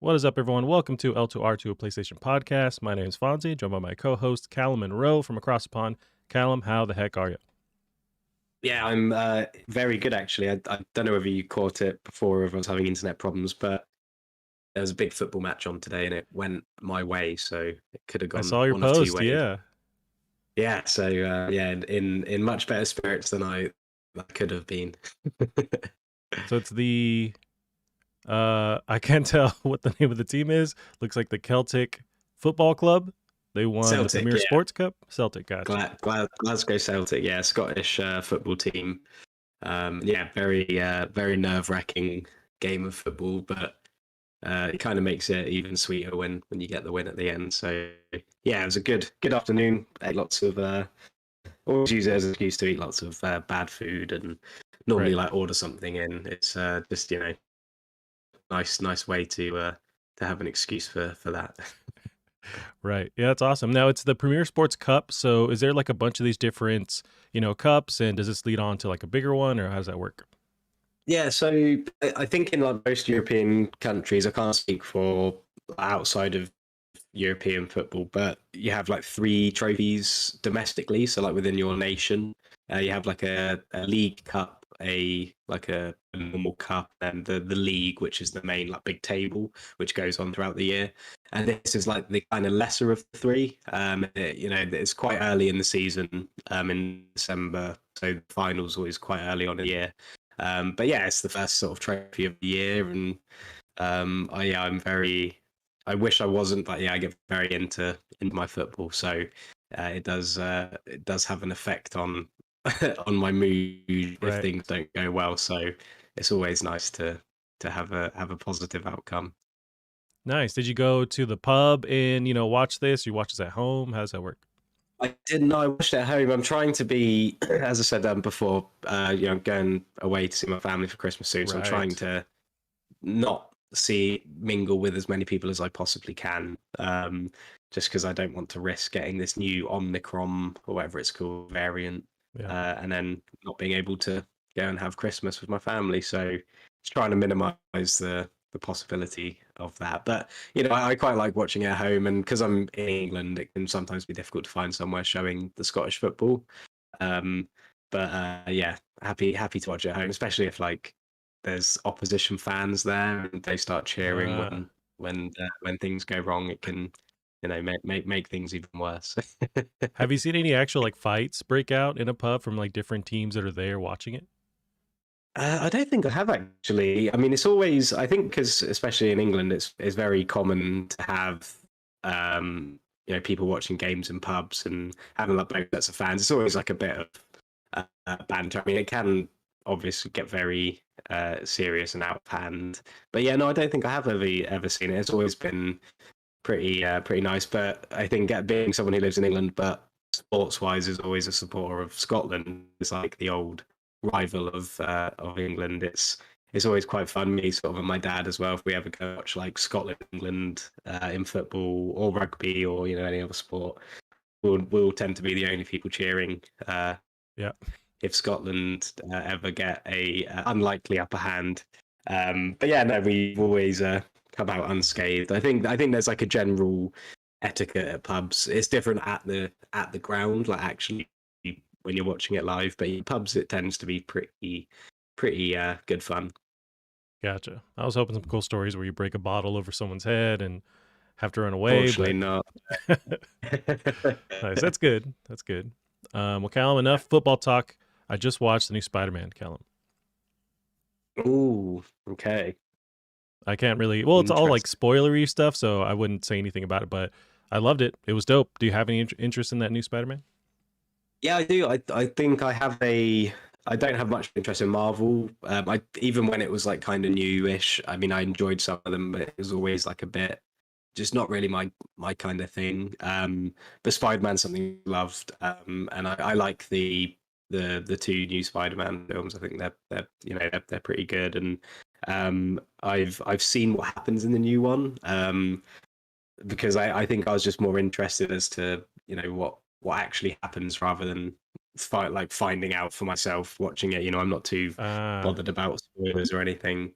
What is up, everyone? Welcome to L2R2, a PlayStation podcast. My name is Fonzie, joined by my co-host Callum Monroe from across the pond. Callum, how the heck are you? Yeah, I'm very good actually. I don't know whether you caught it before or if I was having internet problems, but there was a big football match on today and it went my way, so it could have I gone saw your one of two post. ways. Yeah. Yeah, so yeah, in much better spirits than I could have been. So it's the I can't tell what the name of the team is. Looks like the Celtic Football Club. They won the Celtic, Premier yeah, Sports Cup. Celtic, gotcha. Glasgow Celtic, yeah, Scottish football team. Yeah, very nerve-wracking game of football, but it kind of makes it even sweeter when you get the win at the end. So yeah, it was a good afternoon. Ate lots of always use it as an excuse to eat lots of bad food and normally Right. like order something in. It's just nice way to have an excuse for that. Right. Yeah, that's awesome. Now it's the Premier Sports Cup. So is there like a bunch of these different, cups, and does this lead on to like a bigger one, or how does that work? Yeah, so I think in like most European countries, I can't speak for outside of European football, but you have like three trophies domestically. So like within your nation, you have like a league cup, a normal cup, and the league, which is the main like big table, which goes on throughout the year. And this is like the kind of lesser of the three. It's quite early in the season, in December, so the finals always quite early on in the year. But yeah, it's the first sort of trophy of the year, and I'm very. I wish I wasn't, but yeah, I get very into my football, so it does have an effect on on my mood if Right. things don't go well. So it's always nice to have a positive outcome. Nice. Did you go to the pub and, watch this? You watch this at home? How does that work? I didn't know. I watched it at home. I'm trying to be, as I said before, going away to see my family for Christmas soon. So I'm trying Right. to not mingle with as many people as I possibly can. Just because I don't want to risk getting this new Omicron or whatever it's called variant, Yeah. and then not being able to go and have Christmas with my family. So just trying to minimise the possibility of that. But I quite like watching it at home, and because I'm in England, it can sometimes be difficult to find somewhere showing the Scottish football. Um, but yeah, happy to watch it at home, especially if like there's opposition fans there and they start cheering Uh, when things go wrong. It can make things even worse. have you seen any actual like fights break out in a pub from like different teams that are there watching it? I don't think I have actually. I mean, it's always, I think, because especially in England, it's very common to have people watching games in pubs and having like both sets of fans. It's always like a bit of banter. I mean, it can obviously get very serious and out of hand. But yeah, no, I don't think I have ever seen it. It's always been pretty nice. But I think being someone who lives in England, but sports wise, is always a supporter of Scotland. It's like the old rival of England. It's always quite fun. Me, sort of, and my dad as well. If we ever go watch like Scotland, England in football or rugby or any other sport, we'll tend to be the only people cheering. Yeah. If Scotland ever get a unlikely upper hand. But yeah, no, we've always come out unscathed. I think there's like a general etiquette at pubs. It's different at the ground, like actually when you're watching it live. But in pubs, it tends to be pretty good fun. Gotcha. I was hoping some cool stories where you break a bottle over someone's head and have to run away, Fortunately, but not. nice. That's good. That's good. Well, Callum, enough football talk. I just watched the new Spider-Man, Callum. Ooh, okay, I can't really, well, it's all like interesting. spoilery stuff, so I wouldn't say anything about it, but I loved it. It was dope. Do you have any interest in that new Spider-Man? Yeah, I do. I think I have a. I don't have much interest in Marvel. I even when it was like kind of newish. I mean, I enjoyed some of them, but it was always like a bit just not really my kind of thing. But Spider-Man something I loved, and I like the two new Spider-Man films. I think they're pretty good, and I've seen what happens in the new one. Because I think I was just more interested as to what actually happens rather than finding out for myself watching it. I'm not too Ah, bothered about spoilers or anything.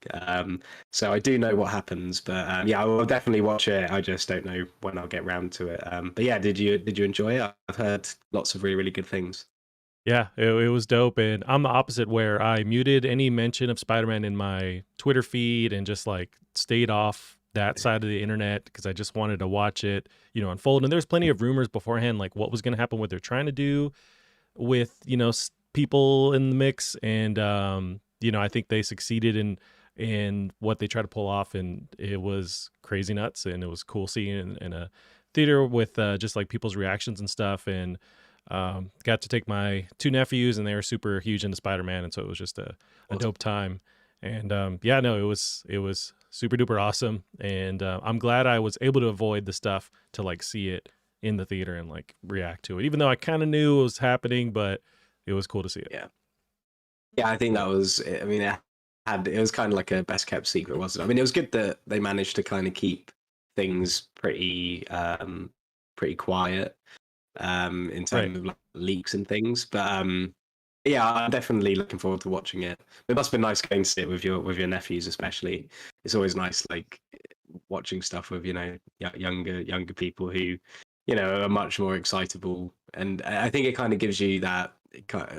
So I do know what happens, but yeah, I will definitely watch it. I just don't know when I'll get round to it. But yeah, did you enjoy it? I've heard lots of really really good things. yeah, it was dope. And I'm the opposite, where I muted any mention of Spider-Man in my Twitter feed and just like stayed off that side of the internet because I just wanted to watch it, unfold. And there's plenty of rumors beforehand, like what was going to happen, what they're trying to do with people in the mix, and I think they succeeded in what they tried to pull off, and it was crazy nuts, and it was cool seeing it in a theater with just like people's reactions and stuff. And got to take my two nephews, and they were super huge into Spider-Man, and so it was just a Awesome. dope time. And yeah, no, it was super duper awesome, and I'm glad I was able to avoid the stuff to like see it in the theater and like react to it, even though I kind of knew it was happening, but it was cool to see it. Yeah. Yeah, I think that was. I mean, it was kind of like a best kept secret, wasn't it? I mean, it was good that they managed to kind of keep things pretty quiet in Right. terms of like, leaks and things. But yeah, I'm definitely looking forward to watching it. It must have been nice going to see it with your nephews, especially. It's always nice, like watching stuff with younger people who are much more excitable, and I think it kind of gives you that.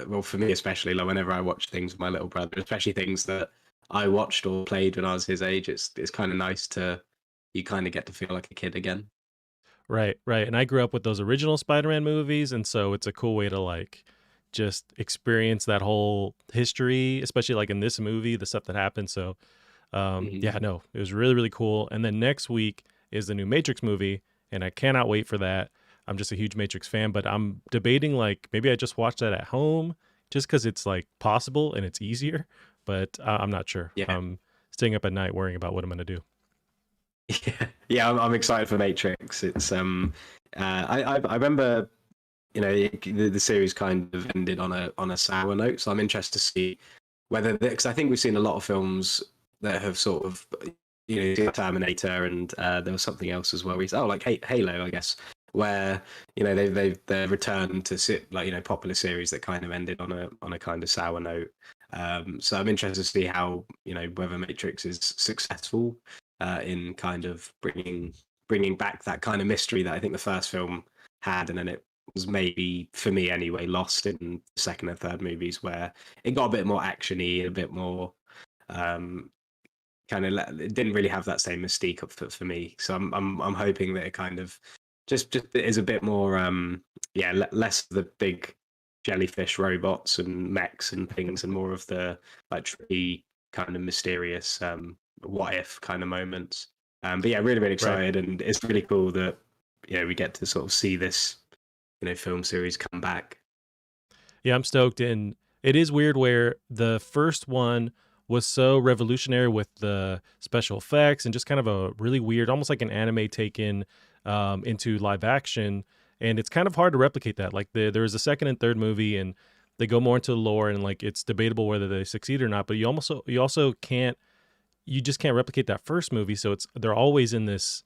Well, for me especially, like whenever I watch things with my little brother, especially things that I watched or played when I was his age, it's kind of nice to you kind of get to feel like a kid again. Right, right. And I grew up with those original Spider-Man movies, and so it's a cool way to like just experience that whole history, especially like in this movie, the stuff that happened. So Hmm. yeah, no, it was really, really cool. And then next week is the new Matrix movie, and I cannot wait for that. I'm just a huge Matrix fan, but I'm debating like maybe I just watch that at home just because it's like possible and it's easier. But I'm not sure. Yeah. I'm staying up at night worrying about what I'm gonna do. Yeah, yeah, I'm excited for Matrix. It's I remember the series kind of ended on a sour note, so I'm interested to see whether because I think we've seen a lot of films that have sort of Terminator, and there was something else as well. Like Halo, I guess, where they've returned to like popular series that kind of ended on a kind of sour note. So I'm interested to see how whether Matrix is successful in kind of bringing back that kind of mystery that I think the first film had, and then it was maybe for me anyway lost in the second and third movies where it got a bit more actiony, a bit more um, it didn't really have that same mystique for me. So I'm hoping that it kind of just is a bit more yeah, less of the big jellyfish robots and mechs and things, and more of the like tricky kind of mysterious what if kind of moments. But yeah, really really Right. excited, and it's really cool that we get to sort of see this film series come back. Yeah, I'm stoked. And it is weird where the first one was so revolutionary with the special effects and just kind of a really weird, almost like an anime taken into live action. And it's kind of hard to replicate that. Like there's a second and third movie, and they go more into the lore, and like it's debatable whether they succeed or not. But you also can't, you just can't replicate that first movie. So they're always in this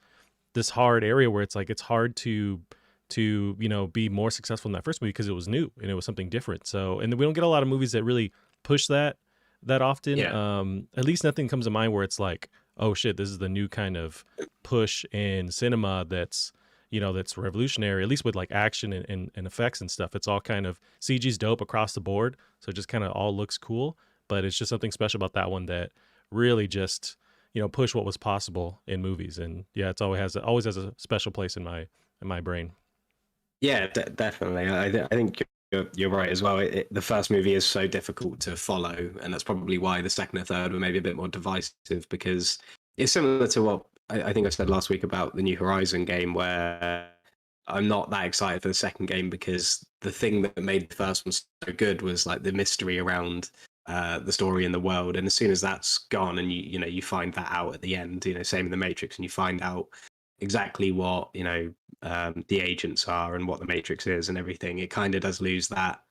hard area where it's like it's hard to be more successful in that first movie because it was new and it was something different. So, and we don't get a lot of movies that really push that often. Yeah. At least nothing comes to mind where it's like, oh shit, this is the new kind of push in cinema that's revolutionary, at least with like action and effects and stuff. It's all kind of CG's dope across the board, so it just kind of all looks cool, but it's just something special about that one that really just push what was possible in movies. And yeah, it's always has a special place in my brain. Yeah, definitely. I think you're right as well. The first movie is so difficult to follow, and that's probably why the second and third were maybe a bit more divisive, because it's similar to what I think I said last week about the New Horizon game, where I'm not that excited for the second game because the thing that made the first one so good was like the mystery around the story and the world. And as soon as that's gone, and you find that out at the end, same in the Matrix, and you find out exactly what the agents are and what the Matrix is and everything, it kind of does lose that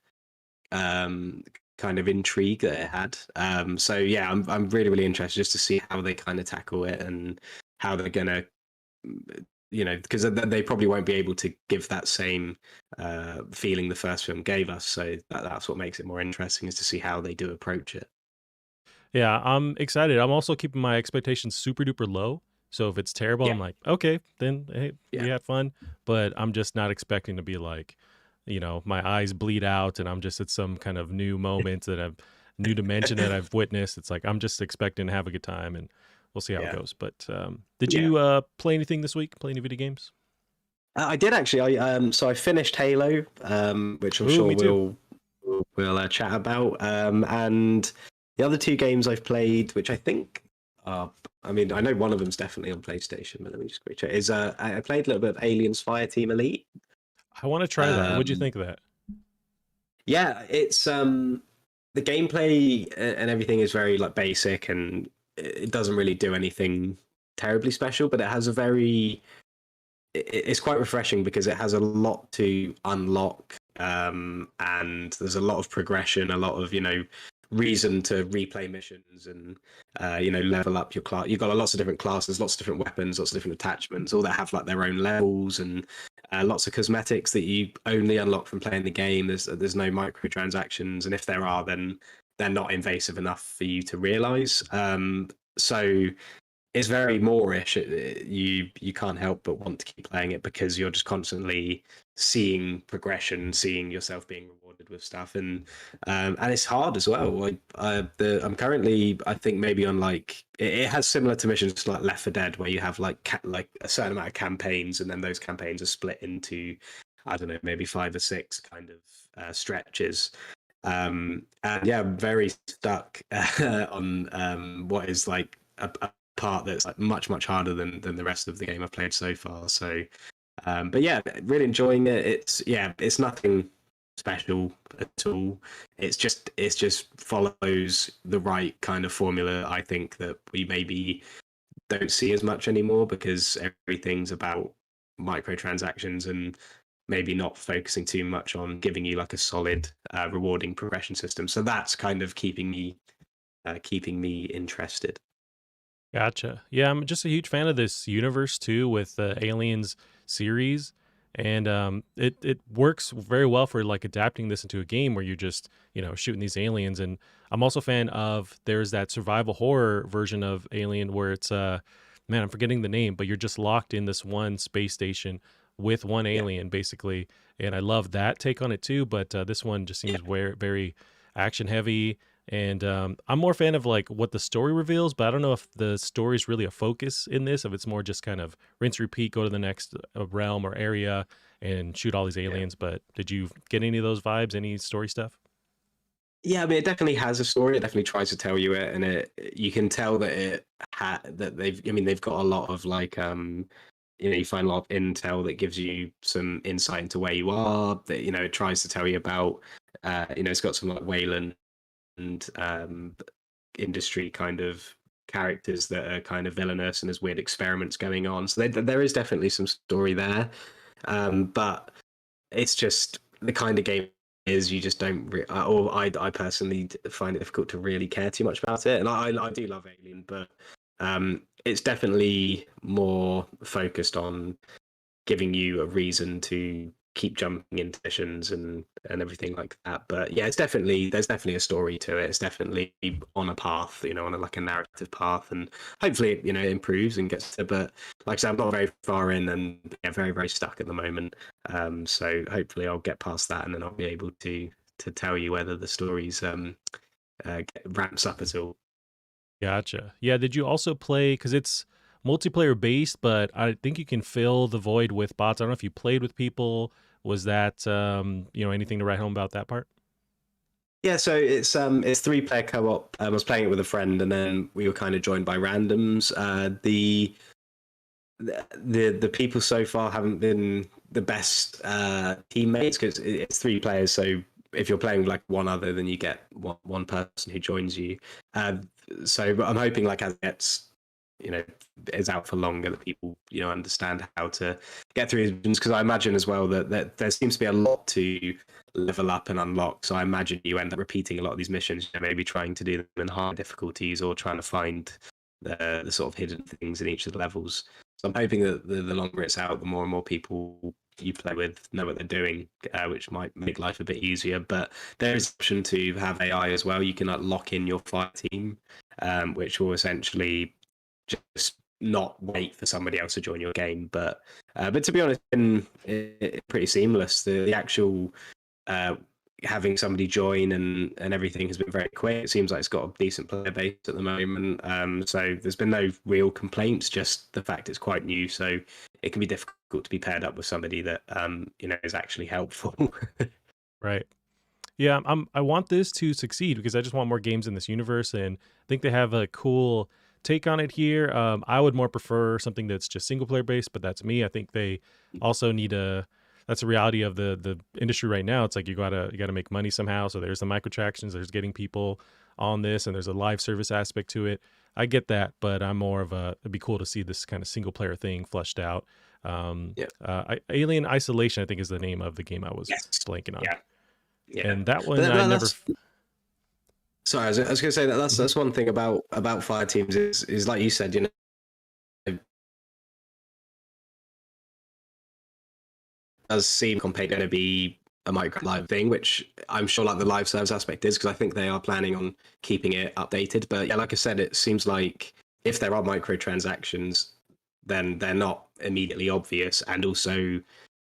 um, kind of intrigue that it had. So yeah, I'm really really interested just to see how they kind of tackle it and how they're gonna because they probably won't be able to give that same feeling the first film gave us. So that's what makes it more interesting, is to see how they do approach it. Yeah, I'm excited. I'm also keeping my expectations super duper low. So if it's terrible, Yeah, I'm like, okay, then hey, yeah, we had fun. But I'm just not expecting to be like, my eyes bleed out and I'm just at some kind of new moment that I've new dimension that I've witnessed. It's like I'm just expecting to have a good time and we'll see how it yeah, goes. But did yeah. you play anything this week? Play any video games? I did actually. So I finished Halo, which I'm Ooh, sure me too. we'll chat about. And the other two games I've played, which I think are, I mean, I know one of them's definitely on PlayStation, but let me just quick check. Is I played a little bit of Aliens Fireteam Elite. I want to try that. What'd you Um, think of that? yeah, it's the gameplay and everything is very like basic, and it doesn't really do anything terribly special, but it has a very it's quite refreshing because it has a lot to unlock, and there's a lot of progression, a lot of reason to replay missions, and level up your class. You've got lots of different classes, lots of different weapons, lots of different attachments, all that have like their own levels, and lots of cosmetics that you only unlock from playing the game. There's no microtransactions, and if there are, then they're not invasive enough for you to realize. So it's very Moorish. You can't help but want to keep playing it because you're just constantly seeing progression, seeing yourself being rewarded with stuff, and it's hard as well. I'm currently, I think, maybe on like it has similar to missions like Left 4 Dead, where you have like a certain amount of campaigns, and then those campaigns are split into, I don't know, maybe 5 or 6 kind of stretches. And yeah, I'm very stuck on what is like a part that's like much harder than the rest of the game I've played so far. So, but yeah, really enjoying it. It's nothing special at all. It's just follows the right kind of formula. I think that we maybe don't see as much anymore because everything's about microtransactions and maybe not focusing too much on giving you like a solid, rewarding progression system. So that's kind of keeping me interested. Gotcha. Yeah, I'm just a huge fan of this universe too with the Aliens series, and it works very well for like adapting this into a game where you're just shooting these aliens. And I'm also a fan of there's that survival horror version of Alien where it's man, I'm forgetting the name, but you're just locked in this one space station with one Yeah, alien basically, and I love that take on it too. But this one just yeah, seems very action heavy, and I'm more a fan of like what the story reveals, but I don't know if the story is really a focus in this, if it's more just kind of rinse, repeat, go to the next realm or area and shoot all these yeah. aliens. But did you get any of those vibes, any story stuff? Yeah, I mean, it definitely has a story. It definitely tries to tell you it, and you can tell that that they've. I mean, they've got a lot of like you find a lot of intel that gives you some insight into where you are. That it tries to tell you about. It's got some like Wayland and industry kind of characters that are kind of villainous, and there's weird experiments going on. So there is definitely some story there, but it's just the kind of game is you just don't or I personally find it difficult to really care too much about it, and I do love Alien, but it's definitely more focused on giving you a reason to keep jumping into missions and everything like that. But yeah, there's definitely a story to it. It's definitely on a path, on like a narrative path, and hopefully it improves and gets to. But like I said, I'm not very far in, and yeah, very stuck at the moment. So hopefully I'll get past that, and then I'll be able to tell you whether the story's ramps up at all. Gotcha. Yeah, did you also play, because it's multiplayer based, but I think you can fill the void with bots. I don't know if you played with people. Was that anything to write home about that part? Yeah, so it's 3-player co-op. I was playing it with a friend, and then we were kind of joined by randoms. The people so far haven't been the best teammates because it's 3 players. So if you're playing with like one other, then you get one person who joins you. Uh, but I'm hoping like as it gets is out for longer, that people understand how to get through missions, because I imagine as well that there seems to be a lot to level up and unlock. So I imagine you end up repeating a lot of these missions, maybe trying to do them in hard difficulties or trying to find the sort of hidden things in each of the levels. So I'm hoping that the longer it's out, the more and more people you play with know what they're doing, which might make life a bit easier. But there is an option to have AI as well. You can like lock in your fire team, which will essentially just not wait for somebody else to join your game. But to be honest, it's pretty seamless. The actual uh, having somebody join and everything has been very quick. It seems like it's got a decent player base at the moment. So there's been no real complaints, just the fact it's quite new. So it can be difficult to be paired up with somebody that is actually helpful. Right. Yeah, I want this to succeed because I just want more games in this universe, and I think they have a cool take on it here. I would more prefer something that's just single player based, but that's me. I think they also need a. That's the reality of the industry right now. It's like you gotta make money somehow. So there's the microtransactions, there's getting people on this, and there's a live service aspect to it. I get that, but I'm more of a. It'd be cool to see this kind of single player thing fleshed out. Yeah. Alien Isolation, I think, is the name of the game I was Yes. blanking on. Yeah. Yeah. And that one But I never. Sorry, I was going to say that's one thing about fire teams is like you said, it does seem Compay going to be a micro live thing, which I'm sure like the live service aspect is, because I think they are planning on keeping it updated. But yeah, like I said, it seems like if there are microtransactions, then they're not immediately obvious, and also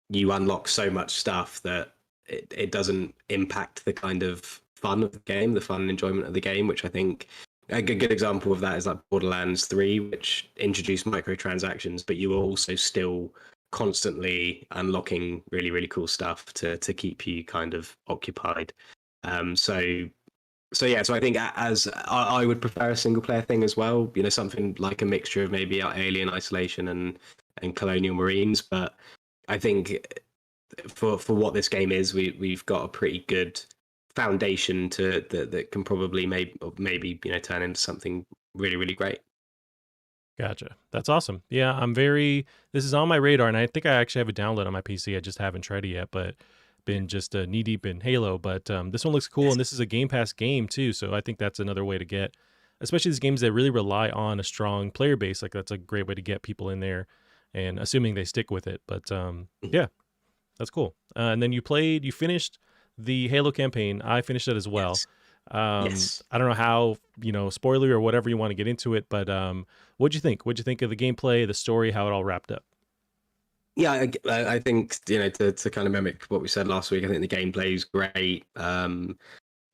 you unlock so much stuff that it doesn't impact the kind of fun of the game, the fun and enjoyment of the game, which I think a good example of that is like Borderlands 3, which introduced microtransactions, but you were also still constantly unlocking really, really cool stuff to keep you kind of occupied. So yeah, so I think as I would prefer a single player thing as well, something like a mixture of maybe Alien Isolation and Colonial Marines. But I think for what this game is, we've got a pretty good foundation that can probably maybe turn into something really, really great. Gotcha. That's awesome. Yeah, this is on my radar, and I think I actually have it downloaded on my PC. I just haven't tried it yet, but been just knee deep in Halo. But this one looks cool, and this is a Game Pass game too. So I think that's another way to get, especially these games that really rely on a strong player base. Like that's a great way to get people in there, and assuming they stick with it. But yeah, that's cool. And then you finished the Halo campaign. I finished it as well. Yes. Yes. I don't know how, spoiler or whatever you want to get into it, but what'd you think? What'd you think of the gameplay, the story, how it all wrapped up? Yeah, I think to kind of mimic what we said last week, I think the gameplay is great.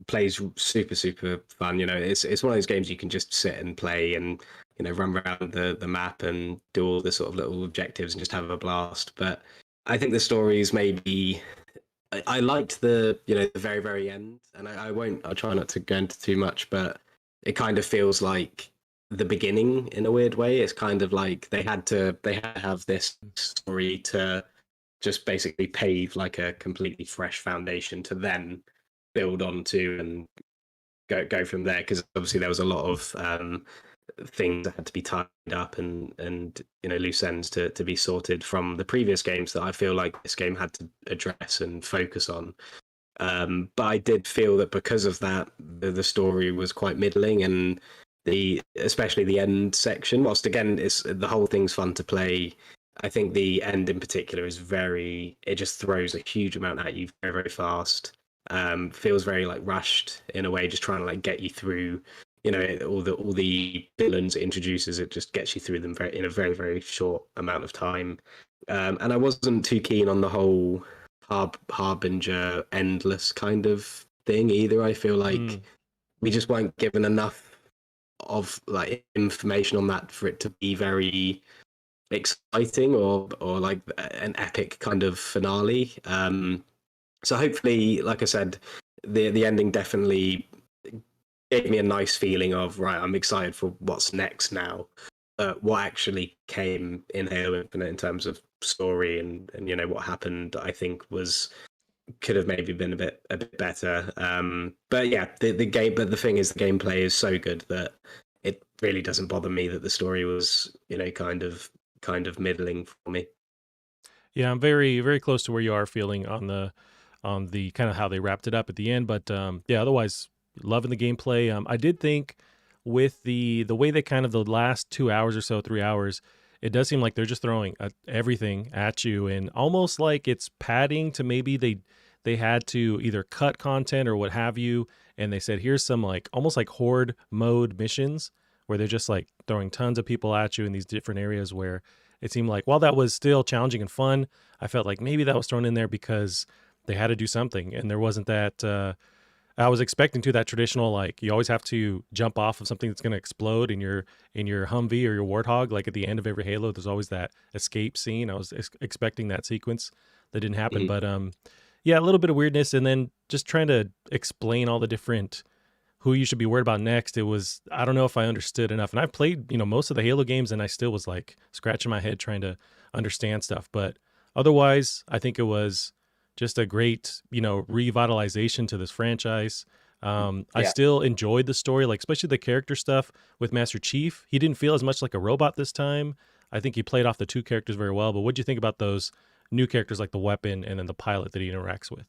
Plays super super fun. It's one of those games you can just sit and play and run around the map and do all the sort of little objectives and just have a blast. But I think the story is maybe. I liked the very very end, and I'll try not to go into too much, but it kind of feels like the beginning in a weird way. It's kind of like they had to have this story to just basically pave like a completely fresh foundation to then build onto and go from there, because obviously there was a lot of things that had to be tied up and loose ends to be sorted from the previous games that I feel like this game had to address and focus on. But I did feel that because of that, the story was quite middling, and especially the end section, whilst again the whole thing's fun to play, I think the end in particular is it just throws a huge amount at you very, very fast. Feels very like rushed in a way, just trying to like get you through all the villains it introduces. It just gets you through them in a very, very short amount of time. And I wasn't too keen on the whole harbinger endless kind of thing either. I feel like we just weren't given enough of like information on that for it to be very exciting or like an epic kind of finale. So hopefully, like I said, the ending definitely gave me a nice feeling of, right, I'm excited for what's next now. What actually came in Halo Infinite in terms of story and what happened, I think could have maybe been a bit better. But yeah, the game. But the thing is, the gameplay is so good that it really doesn't bother me that the story was kind of middling for me. Yeah, I'm very, very close to where you are feeling on the kind of how they wrapped it up at the end. But yeah, otherwise, loving the gameplay. I did think with the way they kind of the last 2 hours or so, 3 hours, it does seem like they're just throwing everything at you, and almost like it's padding to maybe they had to either cut content or what have you, and they said here's some like almost like horde mode missions where they're just like throwing tons of people at you in these different areas where it seemed like while that was still challenging and fun, I felt like maybe that was thrown in there because they had to do something and there wasn't that I was expecting to that traditional like you always have to jump off of something that's going to explode in your Humvee or your Warthog. Like at the end of every Halo, there's always that escape scene. I was expecting that sequence that didn't happen, Mhm. but yeah, a little bit of weirdness, and then just trying to explain all the different who you should be worried about next. It was I don't know if I understood enough, and I've played most of the Halo games, and I still was like scratching my head trying to understand stuff. But otherwise, I think it was just a great revitalization to this franchise. I Yeah. still enjoyed the story, like especially the character stuff with Master Chief. He didn't feel as much like a robot this time. I think he played off the two characters very well. But what do you think about those new characters like the weapon and then the pilot that he interacts with?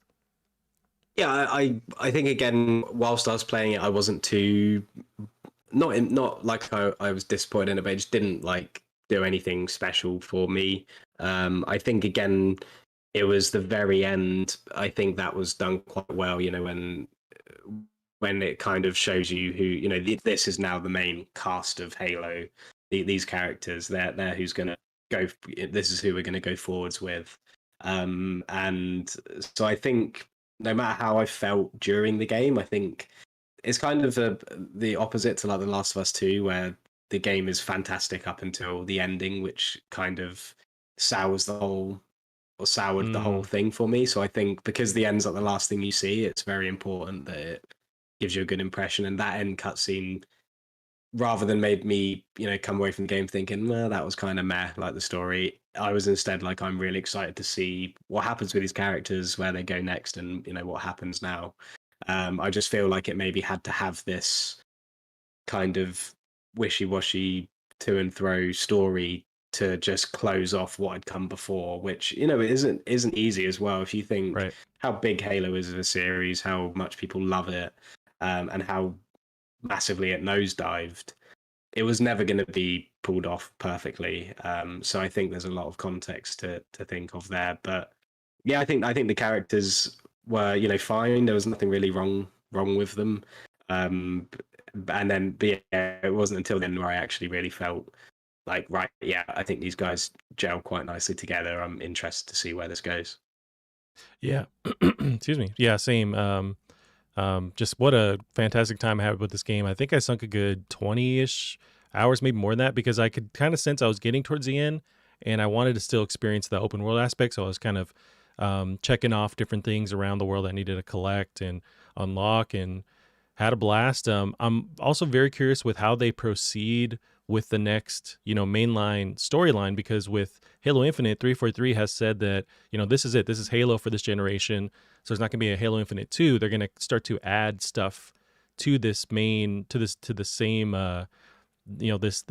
Yeah, I think again, whilst I was playing it, I wasn't too not like I was disappointed in it, but it just didn't like do anything special for me. I think again, it was the very end. I think that was done quite well. When it kind of shows you who this is now the main cast of Halo. These characters, they're who's going to go. This is who we're going to go forwards with. And so I think no matter how I felt during the game, I think it's kind of the opposite to like The Last of Us 2, where the game is fantastic up until the ending, which kind of sours the whole or soured the whole Mm, thing for me. So I think because the end's like the last thing you see, it's very important that it gives you a good impression. And that end cutscene, rather than made me, come away from the game thinking, well, that was kind of meh, like the story. I was instead like, I'm really excited to see what happens with these characters, where they go next, and what happens now. I just feel like it maybe had to have this kind of wishy-washy to and fro story to just close off what had come before, which it isn't easy as well. If you think right. how big Halo is as a series, how much people love it, and how massively it nosedived, it was never going to be pulled off perfectly. So I think there's a lot of context to think of there. But yeah, I think the characters were fine. There was nothing really wrong with them. Um, and then but yeah, it wasn't until then where I actually really felt like, right, yeah, I think these guys gel quite nicely together. I'm interested to see where this goes. Yeah. Excuse me. Yeah, same. Just what a fantastic time I had with this game. I think I sunk a good 20-ish hours, maybe more than that, because I could kind of sense I was getting towards the end and I wanted to still experience the open world aspect. So I was kind of checking off different things around the world I needed to collect and unlock and had a blast. I'm also very curious with how they proceed with the next, mainline storyline, because with Halo Infinite, 343 has said that, this is it. This is Halo for this generation. So there's not going to be a Halo Infinite 2. They're going to start to add stuff to this main, to the same, this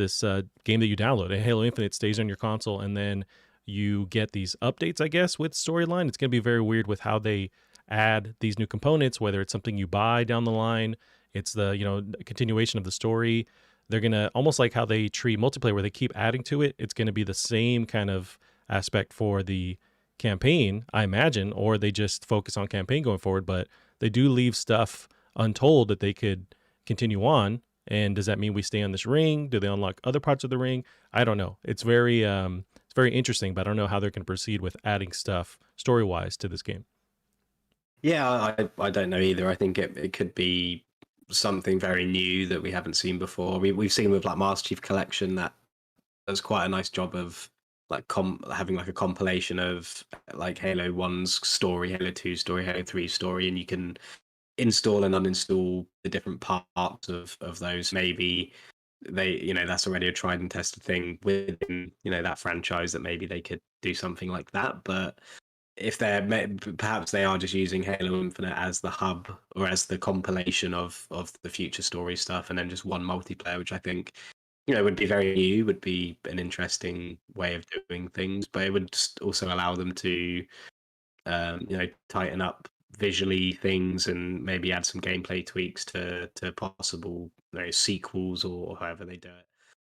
game that you download. And Halo Infinite stays on your console, and then you get these updates, I guess, with storyline. It's going to be very weird with how they add these new components, whether it's something you buy down the line, it's the, continuation of the story. They're going to almost like how they treat multiplayer where they keep adding to it. It's going to be the same kind of aspect for the campaign, I imagine, or they just focus on campaign going forward, but they do leave stuff untold that they could continue on. And does that mean we stay on this ring? Do they unlock other parts of the ring? I don't know. It's very interesting, but I don't know how they're going to proceed with adding stuff story wise to this game. Yeah, I don't know either. I think it could be something very new that we haven't seen before. We've seen with like Master Chief Collection that does quite a nice job of like having like a compilation of like Halo 1's story, Halo 2's story, Halo 3's story, and you can install and uninstall the different parts of those. Maybe that's already a tried and tested thing within that franchise, that maybe they could do something like that. But if perhaps they are just using Halo Infinite as the hub or as the compilation of the future story stuff, and then just one multiplayer, which I think would be very new, would be an interesting way of doing things, but it would just also allow them to tighten up visually things and maybe add some gameplay tweaks to possible sequels or however they do it.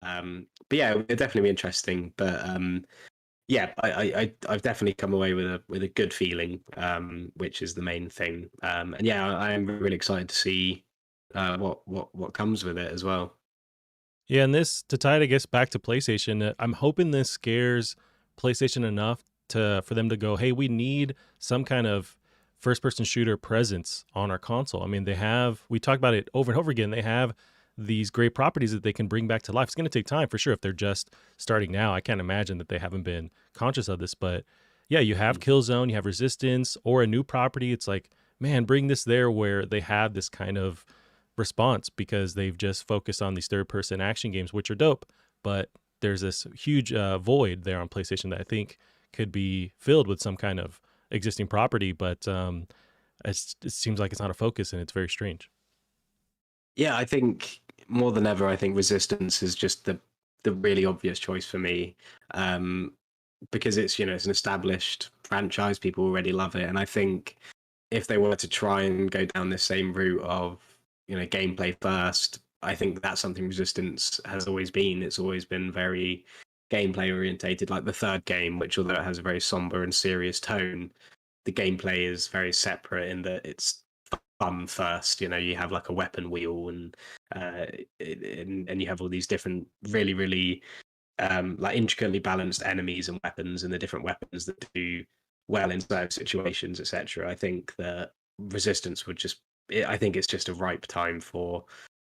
But yeah, it'd definitely be interesting. But yeah, I've definitely come away with a good feeling, which is the main thing. And yeah, I am really excited to see what comes with it as well. Yeah, and this to tie it, I guess, back to PlayStation. I'm hoping this scares PlayStation enough to for them to go, "Hey, we need some kind of first-person shooter presence on our console." I mean, they have we talk about it over and over again. They have these great properties that they can bring back to life. It's going to take time for sure if they're just starting now. I can't imagine that they haven't been conscious of this, but yeah, you have Killzone, you have Resistance, or a new property. It's like, man, bring this there where they have this kind of response because they've just focused on these third person action games, which are dope. But there's this huge void there on PlayStation that I think could be filled with some kind of existing property. But it seems like it's not a focus and it's very strange. Yeah, I think more than ever, I think Resistance is just the really obvious choice for me, um, because it's it's an established franchise. People already love it, and I think if they were to try and go down this same route of gameplay first, I think that's something Resistance has always been. It's always been very gameplay orientated. Like the third game, which although it has a very somber and serious tone, the gameplay is very separate in that it's fun first. You have like a weapon wheel uh, and you have all these different really like intricately balanced enemies and weapons and the different weapons that do well in certain situations, etc. I think that Resistance would just I think it's just a ripe time for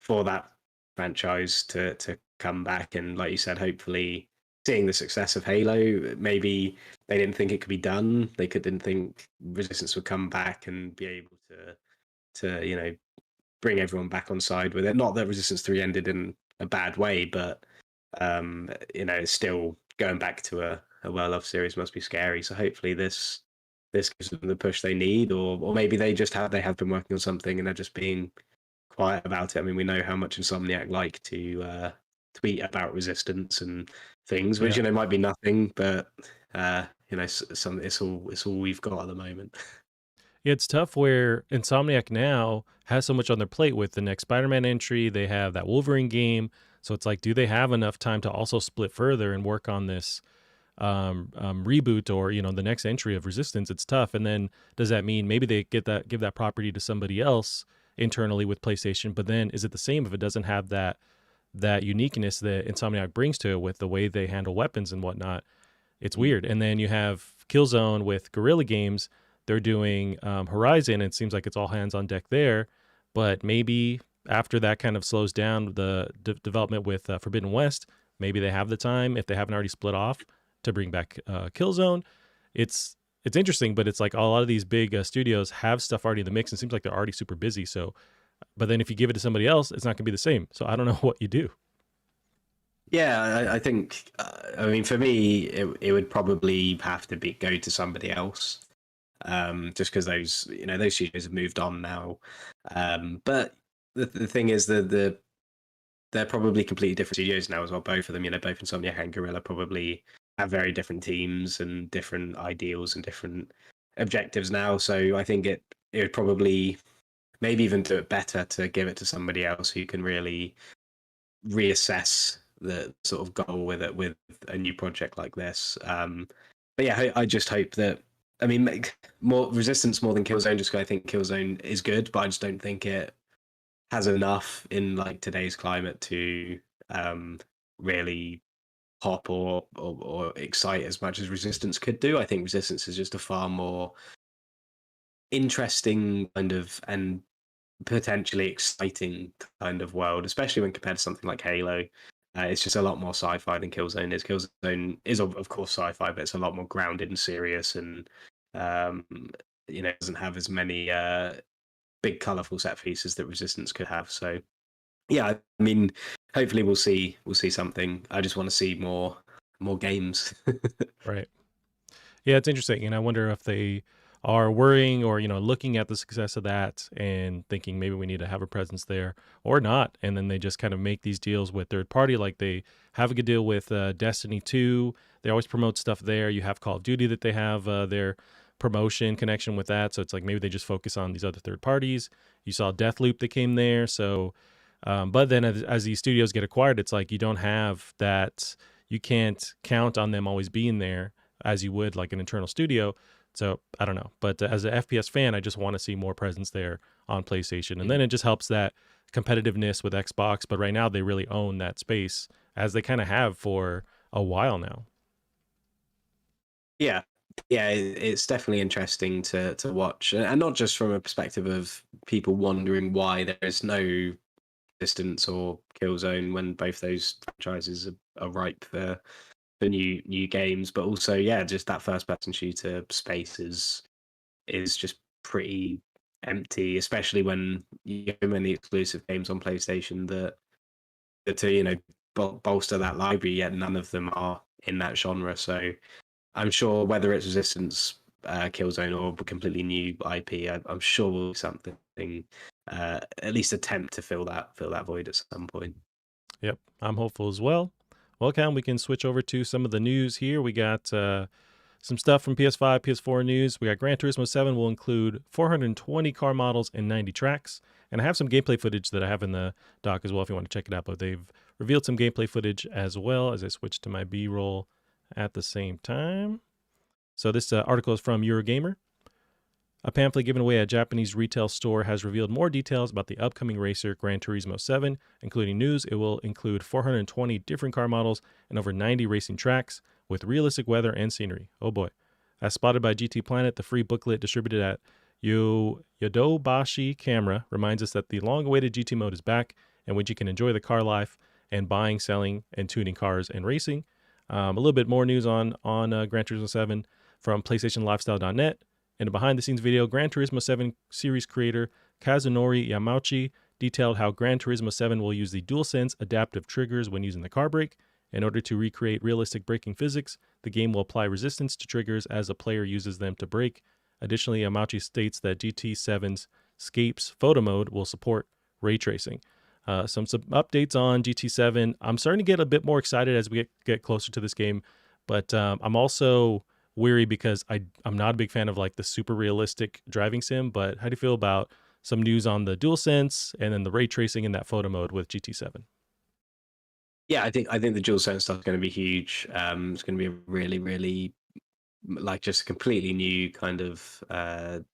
that franchise to come back, and like you said, hopefully seeing the success of Halo, maybe they didn't think it could be done. Didn't think Resistance would come back and be able to bring everyone back on side with it. Not that Resistance 3 ended in a bad way, but it's still going back to a well-loved series must be scary. So hopefully this gives them the push they need, or maybe they have been working on something and they're just being quiet about it. I mean, we know how much Insomniac like to tweet about Resistance and things, which Yeah. might be nothing, but some it's all we've got at the moment. Yeah, it's tough where Insomniac now has so much on their plate with the next Spider-Man entry. They have that Wolverine game. So it's like, do they have enough time to also split further and work on this reboot or the next entry of Resistance? It's tough. And then does that mean maybe they give that property to somebody else internally with PlayStation? But then is it the same if it doesn't have that uniqueness that Insomniac brings to it with the way they handle weapons and whatnot? It's weird. And then you have Killzone with Guerrilla Games. They're doing Horizon. And it seems like it's all hands on deck there. But maybe after that kind of slows down the development with Forbidden West, maybe they have the time if they haven't already split off to bring back Killzone. It's interesting, but it's like a lot of these big studios have stuff already in the mix, and it seems like they're already super busy. So, but then if you give it to somebody else, it's not going to be the same. So I don't know what you do. Yeah, I think. I mean, for me, it would probably have to be go to somebody else, just because those studios have moved on now. But the thing is that they're probably completely different studios now as well. Both of them, both Insomniac and Guerrilla probably have very different teams and different ideals and different objectives now. So I think it would probably maybe even do it better to give it to somebody else who can really reassess the sort of goal with it with a new project like this. But yeah, I just hope that I mean make more Resistance more than Killzone, just because I think Killzone is good, but I just don't think it has enough in like today's climate to really pop or excite as much as Resistance could do. I think Resistance is just a far more interesting kind of and potentially exciting kind of world, especially when compared to something like Halo. It's just a lot more sci-fi than Killzone is. Killzone is of course sci-fi, but it's a lot more grounded and serious, and um, doesn't have as many big, colorful set pieces that Resistance could have. So yeah, I mean, hopefully we'll see something. I just want to see more games. Right. Yeah, it's interesting. And I wonder if they are worrying or, looking at the success of that and thinking maybe we need to have a presence there or not. And then they just kind of make these deals with third party. Like they have a good deal with Destiny 2. They always promote stuff there. You have Call of Duty that they have their promotion connection with that. So it's like maybe they just focus on these other third parties. You saw Deathloop that came there. So But then as these studios get acquired, it's like you don't have that. You can't count on them always being there as you would like an internal studio. So I don't know. But as an FPS fan, I just want to see more presence there on PlayStation. And then it just helps that competitiveness with Xbox. But right now, they really own that space as they kind of have for a while now. Yeah, yeah, it's definitely interesting to watch, and not just from a perspective of people wondering why there is no Distance or Killzone when both those franchises are ripe for new games, but also yeah, just that first person shooter space is just pretty empty, especially when you have many exclusive games on PlayStation that to bolster that library, yet none of them are in that genre. So I'm sure whether it's Resistance, Killzone, or a completely new IP, I'm sure we'll do something, at least attempt to fill that void at some point. Yep, I'm hopeful as well. Well, Cam, we can switch over to some of the news here. We got some stuff from PS5, PS4 news. We got Gran Turismo 7 will include 420 car models and 90 tracks. And I have some gameplay footage that I have in the doc as well if you want to check it out. But they've revealed some gameplay footage as well as I switch to my B-roll at the same time. So this article is from Eurogamer. A pamphlet given away at a Japanese retail store has revealed more details about the upcoming racer Gran Turismo 7, including news it will include 420 different car models and over 90 racing tracks with realistic weather and scenery. Oh boy. As spotted by GT Planet, the free booklet distributed at Yodobashi Camera reminds us that the long-awaited GT mode is back, in which you can enjoy the car life and buying, selling, and tuning cars and racing. A little bit more news on Gran Turismo 7 from PlayStationLifestyle.net. In a behind-the-scenes video, Gran Turismo 7 series creator Kazunori Yamauchi detailed how Gran Turismo 7 will use the DualSense adaptive triggers when using the car brake. In order to recreate realistic braking physics, the game will apply resistance to triggers as a player uses them to brake. Additionally, Yamauchi states that GT7's Scapes photo mode will support ray tracing. Some updates on GT7. I'm starting to get a bit more excited as we get closer to this game, but I'm also weary because I'm not a big fan of like the super realistic driving sim. But how do you feel about some news on the DualSense and then the ray tracing in that photo mode with GT7? Yeah, I think the DualSense stuff is going to be huge. It's going to be a really, really like just a completely new kind of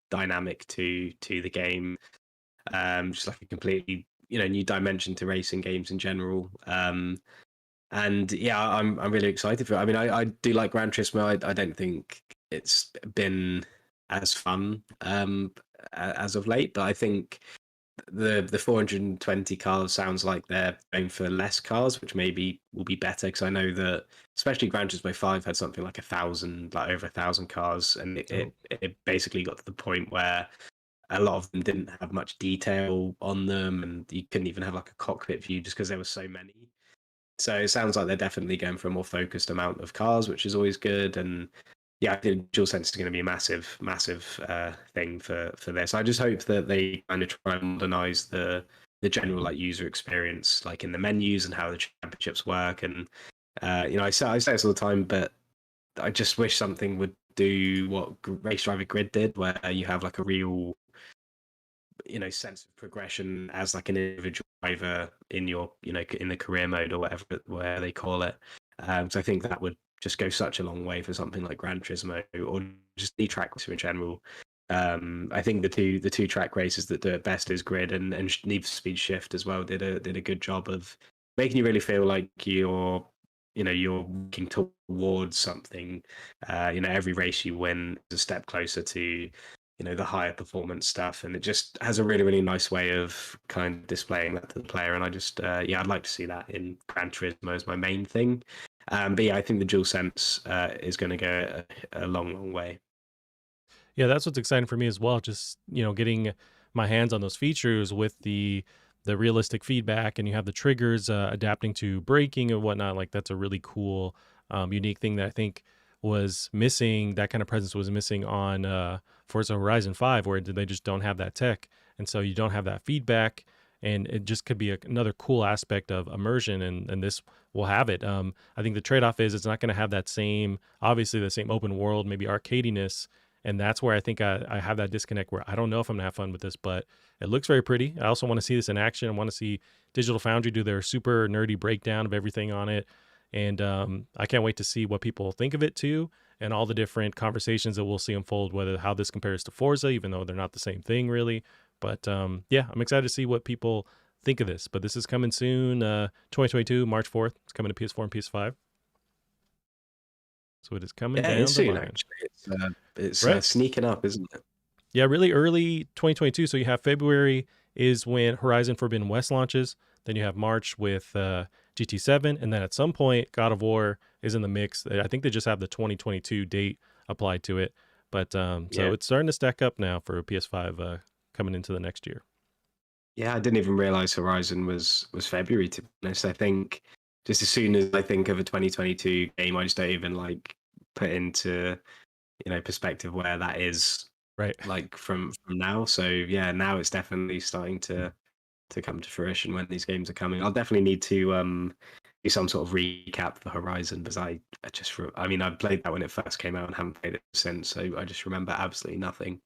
dynamic to the game. Just like a completely new dimension to racing games in general. And yeah, I'm really excited for it. I mean, I do like Gran Turismo. I don't think it's been as fun as of late, but I think the 420 cars sounds like they're going for less cars, which maybe will be better because I know that especially Gran Turismo 5 had something like 1,000, like over 1,000 cars, and it basically got to the point where a lot of them didn't have much detail on them, and you couldn't even have like a cockpit view just because there were so many. So it sounds like they're definitely going for a more focused amount of cars, which is always good. And yeah, I think DualSense is going to be a massive, massive thing for this. I just hope that they kind of try and modernize the general like user experience, like in the menus and how the championships work. And I say this all the time, but I just wish something would do what Race Driver Grid did, where you have like a real sense of progression as like an individual driver in your in the career mode or whatever where they call it. So I think that would just go such a long way for something like Gran Turismo or just the track racer in general. I think the two track races that do it best is Grid and Need for Speed Shift as well did a good job of making you really feel like you're working towards something. Every race you win is a step closer to the higher performance stuff, and it just has a really, really nice way of kind of displaying that to the player. And I just I'd like to see that in Gran Turismo as my main thing. But yeah, I think the DualSense is going to go a long, long way. Yeah, that's what's exciting for me as well. Just getting my hands on those features with the realistic feedback, and you have the triggers adapting to braking and whatnot. Like that's a really cool, unique thing that I think was missing. That kind of presence was missing on Forza Horizon 5, where they just don't have that tech, and so you don't have that feedback. And it just could be another cool aspect of immersion, and this will have it. I think the trade-off is it's not going to have that same, obviously the same open world, maybe arcadiness And that's where I think I have that disconnect where I don't know if I'm gonna have fun with this, but it looks very pretty. I also want to see this in action. I want to see Digital Foundry do their super nerdy breakdown of everything on it. And I can't wait to see what people think of it too, and all the different conversations that we'll see unfold, whether how this compares to Forza, even though they're not the same thing really. But yeah, I'm excited to see what people think of this. But this is coming soon, 2022, March 4th. It's coming to PS4 and PS5. So it is coming Yeah, it's down the soon line. actually. It's Right. sneaking up, isn't it? Yeah, really early 2022. So you have February is when Horizon Forbidden West launches. Then you have March with GT7. And then at some point, God of War is in the mix. I think they just have the 2022 date applied to it. But so Yeah. it's starting to stack up now for PS5 coming into the next year. Yeah, I didn't even realize Horizon was February, to be honest. I think just as soon as I think of a 2022 game, I just don't even like put into, perspective where that is Right. like from now. So yeah, now it's definitely starting to come to fruition when these games are coming. I'll definitely need to do some sort of recap for Horizon, because I mean, I played that when it first came out and haven't played it since, so I just remember absolutely nothing.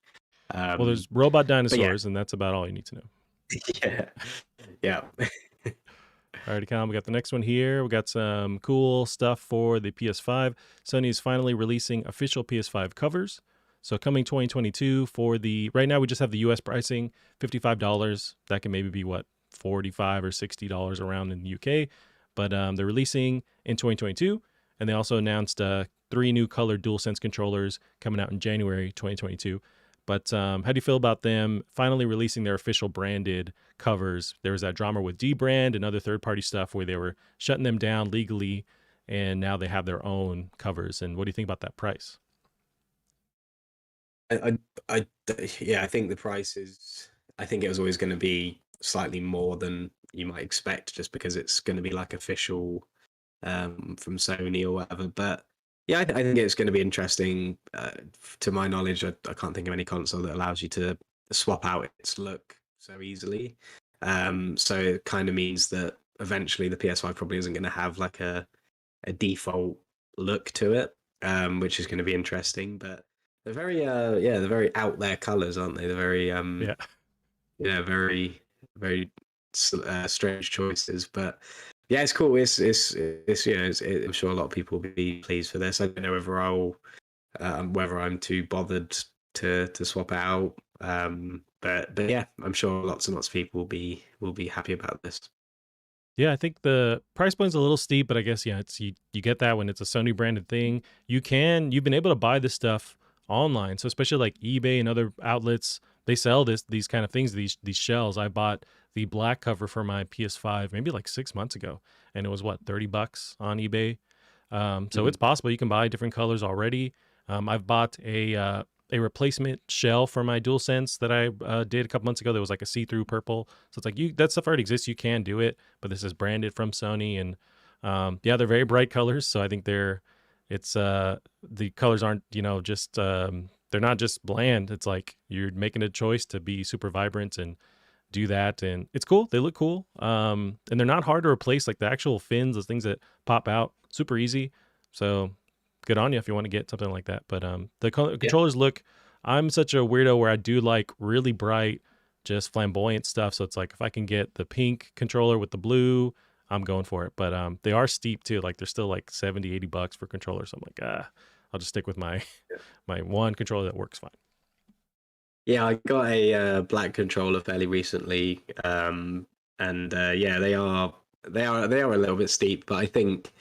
Well, Um there's robot but yeah, dinosaurs, and that's about all you need to know. yeah. Yeah. Alrighty, Colin, we got the next one here. We got some cool stuff for the PS5. Sony is finally releasing official PS5 covers. So coming 2022 for right now we just have the US pricing, $55. That can maybe be what, $45 or $60 around in the UK. But they're releasing in 2022. And they also announced 3 new colored DualSense controllers coming out in January 2022. But how do you feel about them finally releasing their official branded covers? There was that drama with Dbrand and other third-party stuff where they were shutting them down legally, and now they have their own covers. And what do you think about that price? Yeah, I think the price is. I think it was always going to be slightly more than you might expect, just because it's going to be like official from Sony or whatever. But yeah, I think it's going to be interesting. To my knowledge, I can't think of any console that allows you to swap out its look so easily. So it kind of means that eventually the PS5 probably isn't going to have like a default look to it, which is going to be interesting. But they're very they're very out there colors, aren't they? They're very Yeah. very very strange choices, but yeah, it's cool. I'm sure a lot of people will be pleased for this. I don't know whether I'm too bothered to swap out. But yeah, I'm sure lots and lots of people will be happy about this. Yeah, I think the price point's a little steep, but I guess yeah, it's you get that when it's a Sony branded thing. You've been able to buy this stuff online. So especially like eBay and other outlets, they sell these kind of things, these shells. I bought the black cover for my PS5 maybe like 6 months ago, and it was what, $30 on eBay. So Mhm. it's possible you can buy different colors already. I've bought a replacement shell for my DualSense that I did a couple months ago. That was like a see-through purple. So it's like that stuff already exists. You can do it, but this is branded from Sony, and yeah, they're very bright colors. So I think the colors aren't just they're not just bland. It's like you're making a choice to be super vibrant and do that, and it's cool. They look cool, and they're not hard to replace. Like the actual fins, those things that pop out, super easy. So good on you if you want to get something like that. But the Yeah. controllers look. I'm such a weirdo where I do like really bright, just flamboyant stuff. So it's like if I can get the pink controller with the blue, I'm going for it. But they are steep too. Like they're still like 70, $80 for controllers. So I'm like, I'll just stick with my my one controller that works fine. Yeah, I got a black controller fairly recently, and yeah, they are a little bit steep, but I think,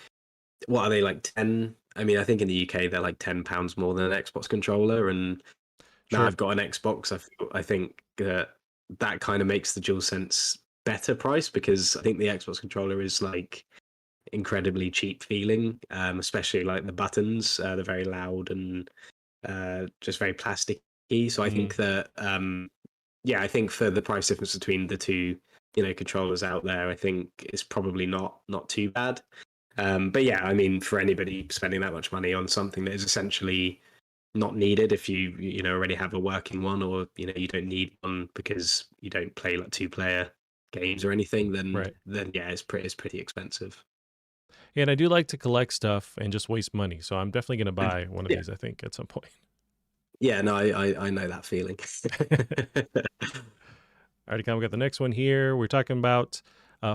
what are they, like 10? I mean, I think in the UK they're like £10 more than an Xbox controller, and now Sure. I've got an Xbox. I think that kind of makes the DualSense better price, because I think the Xbox controller is like incredibly cheap feeling, especially like the buttons. They're very loud and just very plasticky. So I Mm. think that yeah, I think for the price difference between the two, controllers out there, I think it's probably not too bad. But yeah, I mean, for anybody spending that much money on something that is essentially not needed, if you already have a working one, or you don't need one because you don't play like two-player games or anything, then Right. yeah, it's pretty expensive. Yeah, and I do like to collect stuff and just waste money. So I'm definitely gonna buy one of Yeah. these. I think at some point. Yeah, no, I know that feeling. Alrighty, come. We got the next one here. We're talking about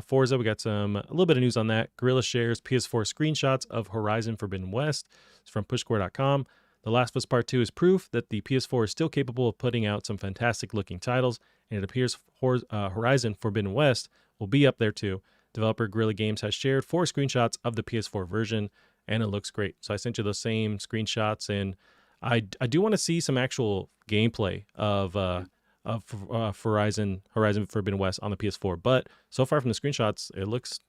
Forza. We got a little bit of news on that. Guerrilla shares PS4 screenshots of Horizon Forbidden West. It's from pushcore.com. The Last of Us Part 2 is proof that the PS4 is still capable of putting out some fantastic looking titles, and it appears Horizon Forbidden West will be up there too. Developer Guerrilla Games has shared 4 screenshots of the PS4 version, and it looks great. So I sent you those same screenshots, and I do want to see some actual gameplay of Horizon Forbidden West on the PS4. But so far from the screenshots, it looks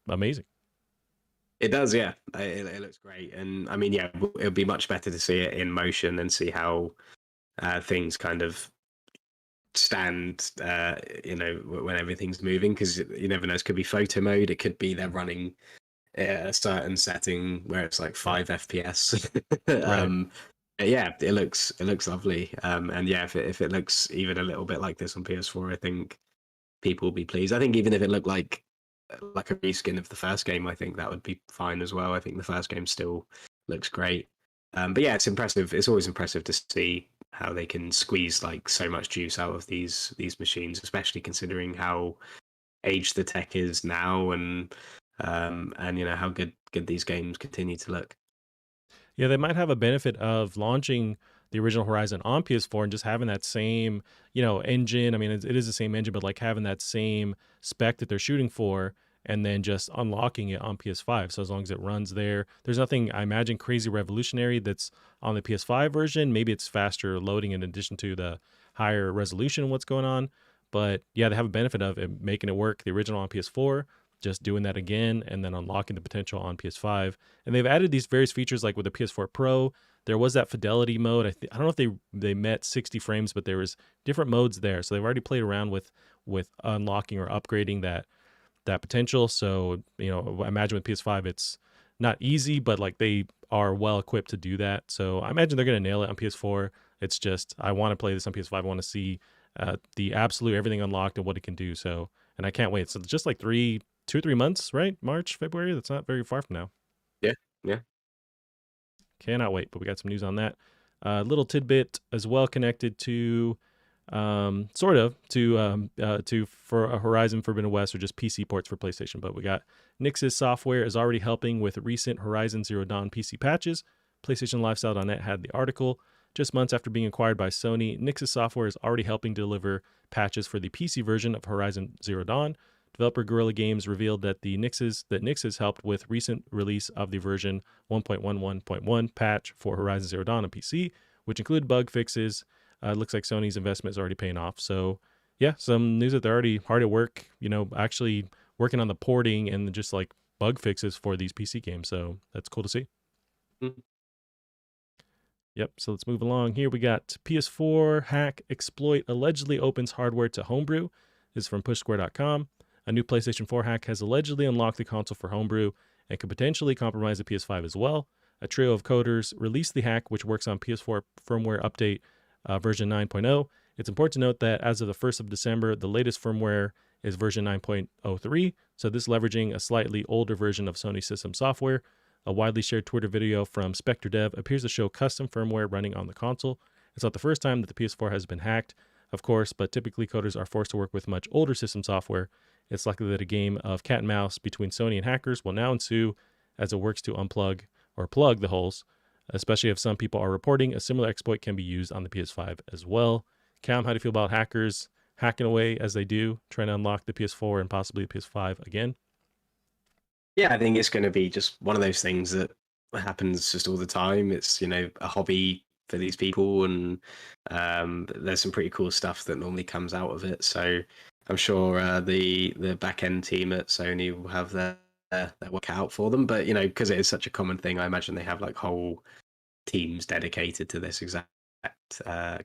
amazing. It does, yeah. It looks great, and I mean, yeah, it would be much better to see it in motion and see how things kind of stand, when everything's moving, because you never know. It could be photo mode. It could be they're running a certain setting where it's like 5 FPS. Right. Yeah, it looks lovely. And yeah, if it looks even a little bit like this on PS4, I think people will be pleased. I think even if it looked like a reskin of the first game, I think that would be fine as well. I think the first game still looks great. But yeah, it's impressive. It's always impressive to see how they can squeeze like so much juice out of these machines, especially considering how aged the tech is now, and how good these games continue to look. Yeah, they might have a benefit of launching the original Horizon on PS4 and just having that same, engine. I mean, it is the same engine, but like having that same spec that they're shooting for, and then just unlocking it on PS5. So as long as it runs there, there's nothing I imagine crazy revolutionary that's on the PS5 version. Maybe it's faster loading in addition to the higher resolution and what's going on. But yeah, they have a benefit of it making it work the original on PS4, just doing that again, and then unlocking the potential on PS5. And they've added these various features like with the PS4 Pro. There was that fidelity mode. I don't know if they met 60 frames, but there was different modes there. So they've already played around with unlocking or upgrading that potential. So, I imagine with PS5 it's not easy, but like they are well equipped to do that. So I imagine they're going to nail it on PS4. It's just I want to play this on PS5. I want to see the absolute everything unlocked and what it can do. So, and I can't wait. So just like 2 or 3 months, right? March, February. That's not very far from now. Yeah, yeah. Cannot wait. But we got some news on that. Little tidbit as well connected to for a Horizon Forbidden West, or just PC ports for PlayStation. But we got Nix's software is already helping with recent Horizon Zero Dawn PC patches. PlayStation Lifestyle.net had the article. Just months after being acquired by Sony, Nix's software is already helping deliver patches for the PC version of Horizon Zero Dawn. Developer Guerrilla Games revealed that Nix's helped with recent release of the version 1.11.1 patch for Horizon Zero Dawn on PC, which included bug fixes. Looks like Sony's investment is already paying off. So, yeah, some news that they're already hard at work, actually working on the porting and just like bug fixes for these PC games. So that's cool to see. Mm. Yep. So let's move along here. We got PS4 hack exploit allegedly opens hardware to homebrew. This is from pushsquare.com. A new PlayStation 4 hack has allegedly unlocked the console for homebrew and could potentially compromise the PS5 as well. A trio of coders released the hack, which works on PS4 firmware update version 9.0. It's important to note that as of the 1st of December, the latest firmware is version 9.03. So this leveraging a slightly older version of Sony system software. A widely shared Twitter video from Spectre Dev appears to show custom firmware running on the console. It's not the first time that the PS4 has been hacked, of course, but typically coders are forced to work with much older system software. It's likely that a game of cat and mouse between Sony and hackers will now ensue as it works to unplug or plug the holes, especially if some people are reporting a similar exploit can be used on the PS5 as well. Cam, how do you feel about hackers hacking away as they do, trying to unlock the PS4 and possibly the PS5 again? Yeah, I think it's going to be just one of those things that happens just all the time. It's a hobby for these people, and there's some pretty cool stuff that normally comes out of it. So I'm sure the back end team at Sony will have their work out for them. But because it is such a common thing, I imagine they have like whole teams dedicated to this exact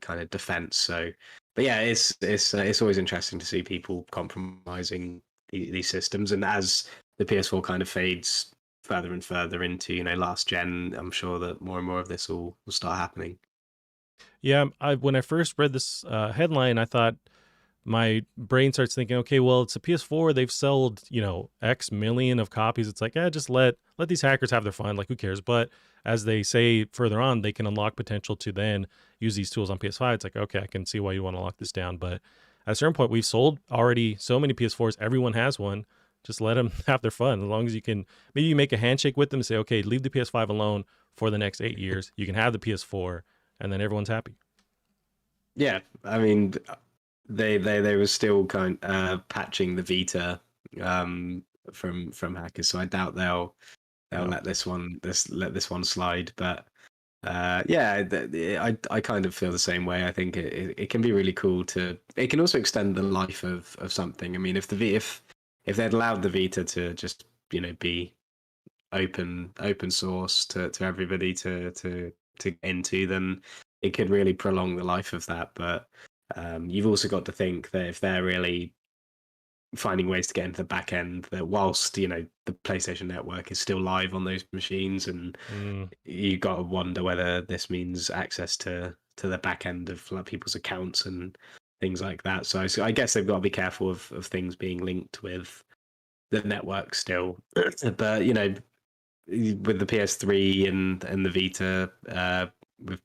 kind of defense. So, but yeah, it's always interesting to see people compromising these systems, and as the PS4 kind of fades further and further into last gen, I'm sure that more and more of this will start happening. Yeah, when I first read this headline, I thought my brain starts thinking, okay, well, it's a PS4. They've sold, X million of copies. It's like, just let these hackers have their fun. Like, who cares? But as they say further on, they can unlock potential to then, use these tools on PS5, it's like, okay, I can see why you want to lock this down. But at a certain point, we've sold already so many PS4s, everyone has one. Just let them have their fun. As long as you can, maybe you make a handshake with them and say, okay, leave the PS5 alone for the next 8 years. You can have the PS4, and then everyone's happy. Yeah, I mean, they were still patching the Vita from hackers, so I doubt they'll Yeah. let this one slide. But yeah, I kind of feel the same way. I think it can be really cool to. It can also extend the life of something. I mean, if they'd allowed the Vita to just be open source to everybody to get into, then it could really prolong the life of that. But you've also got to think that if they're really finding ways to get into the back end, that whilst the PlayStation Network is still live on those machines, and Mm, you got to wonder whether this means access to the back end of like people's accounts and things like that. So I guess they've got to be careful of things being linked with the network still. But with the PS3 and the Vita, with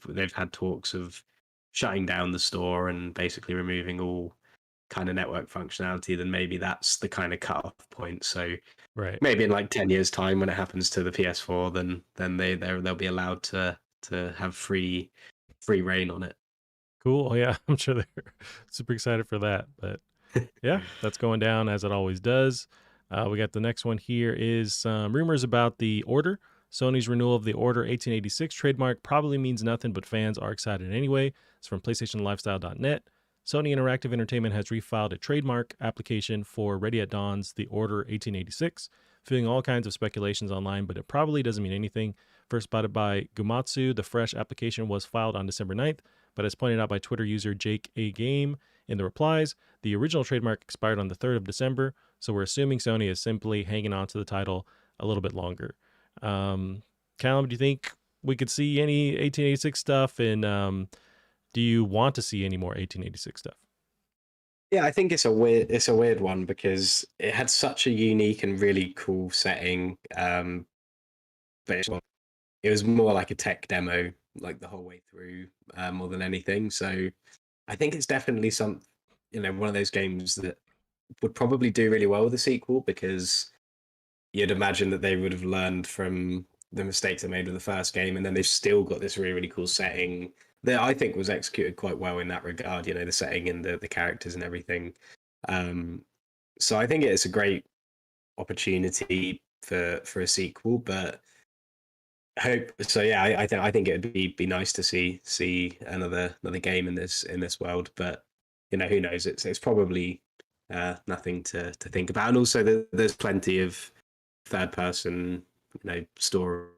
they've had talks of shutting down the store and basically removing all kind of network functionality. Then maybe that's the kind of cut-off point. So right. maybe in like 10 years' time, when it happens to the PS4, then they'll be allowed to have free reign on it. Cool. Yeah, I'm sure they're super excited for that. But yeah, that's going down as it always does. We got the next one here is some rumors about the Order. Sony's renewal of the Order 1886 trademark probably means nothing, but fans are excited anyway. It's from PlayStationLifestyle.net. Sony Interactive Entertainment has refiled a trademark application for Ready at Dawn's The Order 1886, feeling all kinds of speculations online, but it probably doesn't mean anything. First spotted by Gumatsu, the fresh application was filed on December 9th, but as pointed out by Twitter user Jake A. Game in the replies, the original trademark expired on the 3rd of December, so we're assuming Sony is simply hanging on to the title a little bit longer. Callum, do you think we could see any 1886 stuff? And do you want to see any more 1886 stuff? Yeah, I think it's a weird one because it had such a unique and really cool setting. But it was more like a tech demo, like the whole way through, more than anything. So I think it's definitely one of those games that would probably do really well with a sequel, because you'd imagine that they would have learned from the mistakes they made with the first game, and then they've still got this really, really cool setting that I think was executed quite well in that regard. The setting and the characters and everything. Um, so I think it's a great opportunity for a sequel, but I hope so. Yeah, I think it'd be nice to see another game in this world, but who knows? It's probably nothing to think about, and also there's plenty of third person story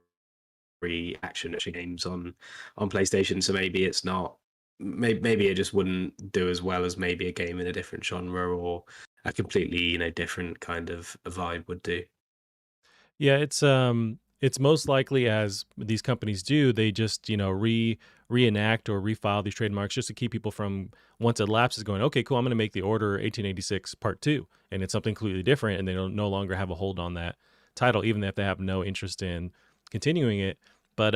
action games on PlayStation. So maybe it's not. Maybe it just wouldn't do as well as maybe a game in a different genre or a completely different kind of a vibe would do. Yeah, it's most likely, as these companies do, they just, reenact or refile these trademarks just to keep people from, once it lapses, going, okay, cool, I'm going to make the Order 1886 Part 2, and it's something completely different, and they don't no longer have a hold on that title, even if they have no interest in continuing it. But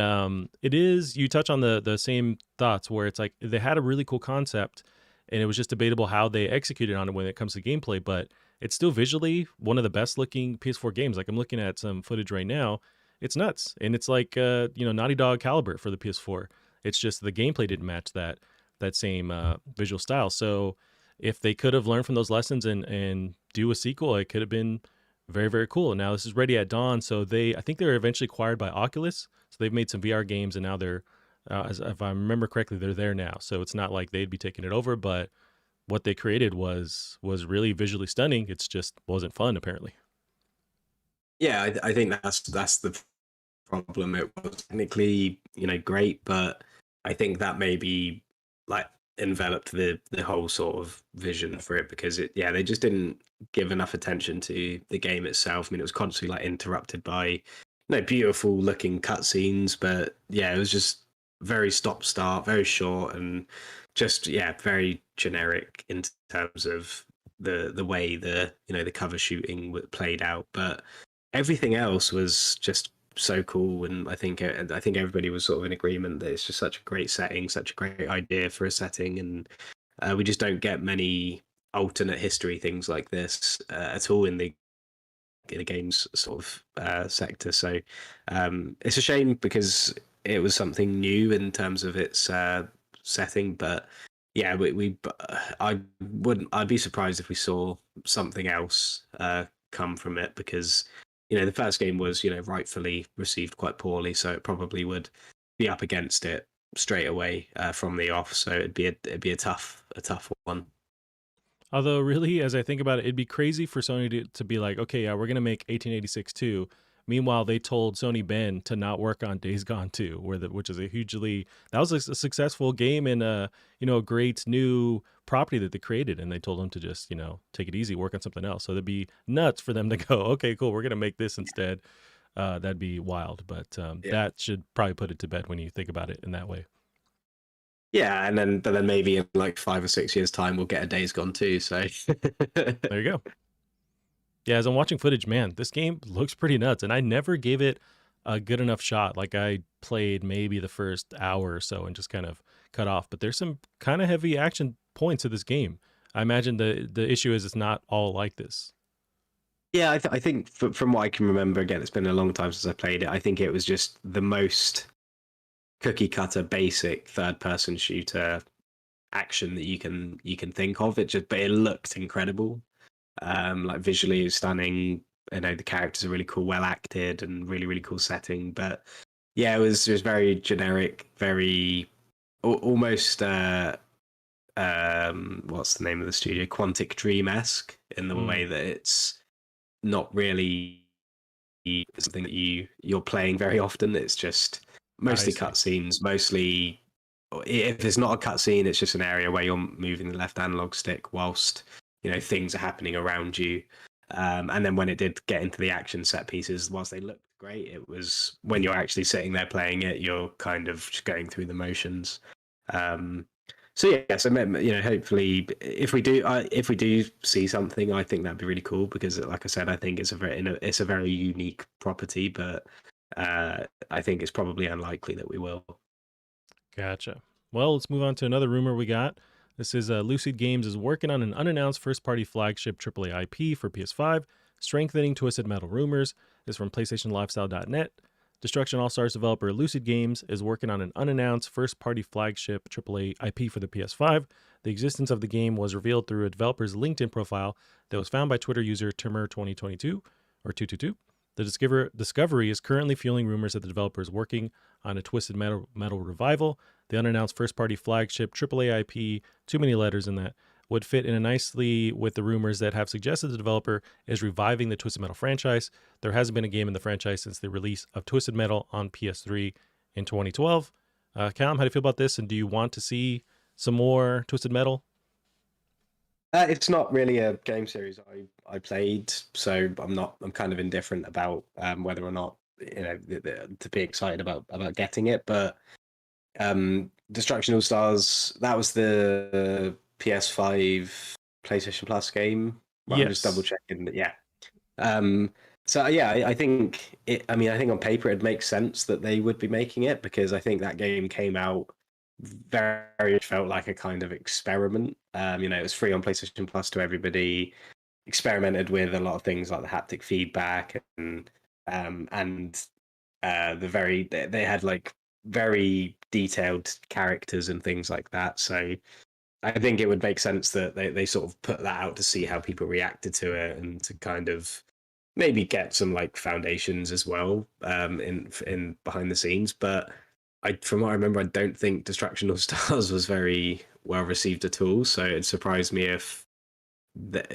it is, you touch on the same thoughts, where it's like they had a really cool concept, and it was just debatable how they executed on it when it comes to gameplay, but it's still visually one of the best looking PS4 games. Like, I'm looking at some footage right now. It's nuts. And it's like Naughty Dog caliber for the PS4. It's just the gameplay didn't match that same visual style. So if they could have learned from those lessons and do a sequel, it could have been very, very cool. And now this is Ready at Dawn. So I think they were eventually acquired by Oculus. So they've made some VR games, and now they're if I remember correctly, they're there now. So it's not like they'd be taking it over, but what they created was really visually stunning. It's just wasn't fun, apparently. Yeah, I think that's the problem. It was technically, great, but I think that maybe like enveloped the whole sort of vision for it, because they just didn't give enough attention to the game itself. I mean, it was constantly like interrupted by beautiful looking cutscenes, but yeah, it was just very stop start, very short, and just very generic in terms of the way the cover shooting played out. But everything else was just so cool, and I think everybody was sort of in agreement that it's just such a great setting, such a great idea for a setting, and we just don't get many alternate history things like this at all in the games sort of sector. So it's a shame because it was something new in terms of its setting, but yeah, I'd be surprised if we saw something else come from it, because the first game was rightfully received quite poorly, so it probably would be up against it straight away from the off. So it'd be a tough one. Although, really, as I think about it, it'd be crazy for Sony to be like, okay, yeah, we're going to make 1886 2. Meanwhile, they told Sony Bend to not work on Days Gone 2, which is that was a successful game and a great new property that they created. And they told them to just, take it easy, work on something else. So that'd be nuts for them to go, okay, cool, we're going to make this instead. That'd be wild. But Yeah. that should probably put it to bed when you think about it in that way. Yeah, but then maybe in like 5 or 6 years' time, we'll get a Days Gone too. So There you go. Yeah, as I'm watching footage, man, this game looks pretty nuts, and I never gave it a good enough shot. Like I played maybe the first hour or so and just kind of cut off. But there's some kind of heavy action points to this game. I imagine the issue is it's not all like this. yeah, I think from what I can remember, again, it's been a long time since I played it. I think it was just the most cookie cutter, basic third person shooter action that you can think of. But it looked incredible. Like visually stunning. The characters are really cool, well acted, and really really cool setting. But yeah, it was very generic, very almost what's the name of the studio? Quantic Dream esque in the way that it's not really something that you're playing very often. It's just mostly cutscenes, mostly. If it's not a cutscene, it's just an area where you're moving the left analog stick whilst things are happening around you. And then when it did get into the action set pieces, whilst they looked great, it was when you're actually sitting there playing it, you're kind of just going through the motions. So yeah, so hopefully, if we do see something, I think that'd be really cool, because, like I said, I think it's a very unique property, but I think it's probably unlikely that we will. Gotcha. Well, let's move on to another rumor we got. This is Lucid Games is working on an unannounced first-party flagship AAA IP for PS5, strengthening Twisted Metal rumors. This is from PlayStationLifestyle.net. Destruction All-Stars developer Lucid Games is working on an unannounced first-party flagship AAA IP for the PS5. The existence of the game was revealed through a developer's LinkedIn profile that was found by Twitter user Timur2022 or 222. The discovery is currently fueling rumors that the developer is working on a Twisted Metal revival. The unannounced first-party flagship AAA IP, too many letters in that, would fit in nicely with the rumors that have suggested the developer is reviving the Twisted Metal franchise. There hasn't been a game in the franchise since the release of Twisted Metal on PS3 in 2012. Callum, how do you feel about this? And do you want to see some more Twisted Metal? It's not really a game series I played, so I'm kind of indifferent about whether or not to be excited about getting it. But Destruction All Stars, that was the PS5 PlayStation Plus game. Well, I'm just double Yes. checking that. Yeah. So yeah, I think it. I mean, I think on paper it makes sense that they would be making it, because I think that game came out very felt like a kind of experiment. It was free on PlayStation Plus to everybody. Experimented with a lot of things like the haptic feedback and they had like very detailed characters and things like that. So I think it would make sense that they sort of put that out to see how people reacted to it, and to kind of maybe get some like foundations as well in behind the scenes. But from what I remember, I don't think Distraction All Stars was very well received at all. So it surprised me if,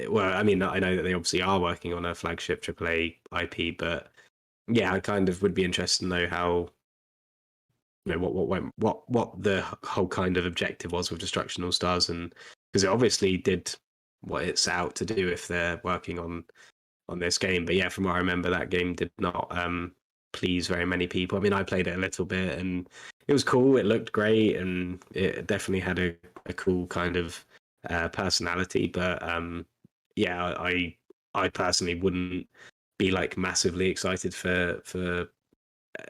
well, I mean, I know that they obviously are working on a flagship AAA IP, but yeah, I kind of would be interested to know how, what the whole kind of objective was with Distraction All Stars, and because it obviously did what it set out to do if they're working on this game. But yeah, from what I remember, that game did not please very many people. I mean, I played it a little bit and it was cool. It looked great, and it definitely had a cool kind of personality. But yeah, I personally wouldn't be like massively excited for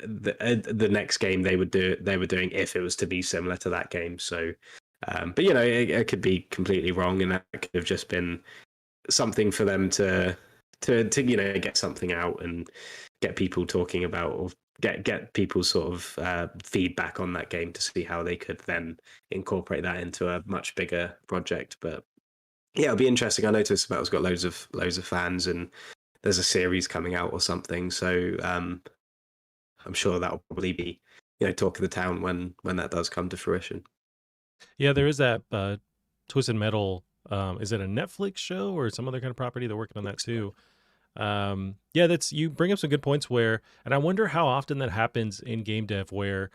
the next game they were doing if it was to be similar to that game. So, but it could be completely wrong, and that could have just been something for them to get something out and get people talking about, or get people sort of feedback on that game to see how they could then incorporate that into a much bigger project. But yeah, it'll be interesting. I noticed Metal's got loads of fans, and there's a series coming out or something. So I'm sure that'll probably be talk of the town when that does come to fruition. Yeah, there is that Twisted Metal. Is it a Netflix show or some other kind of property? They're working on that too. Yeah, that's you bring up some good points where, and I wonder how often that happens in game dev where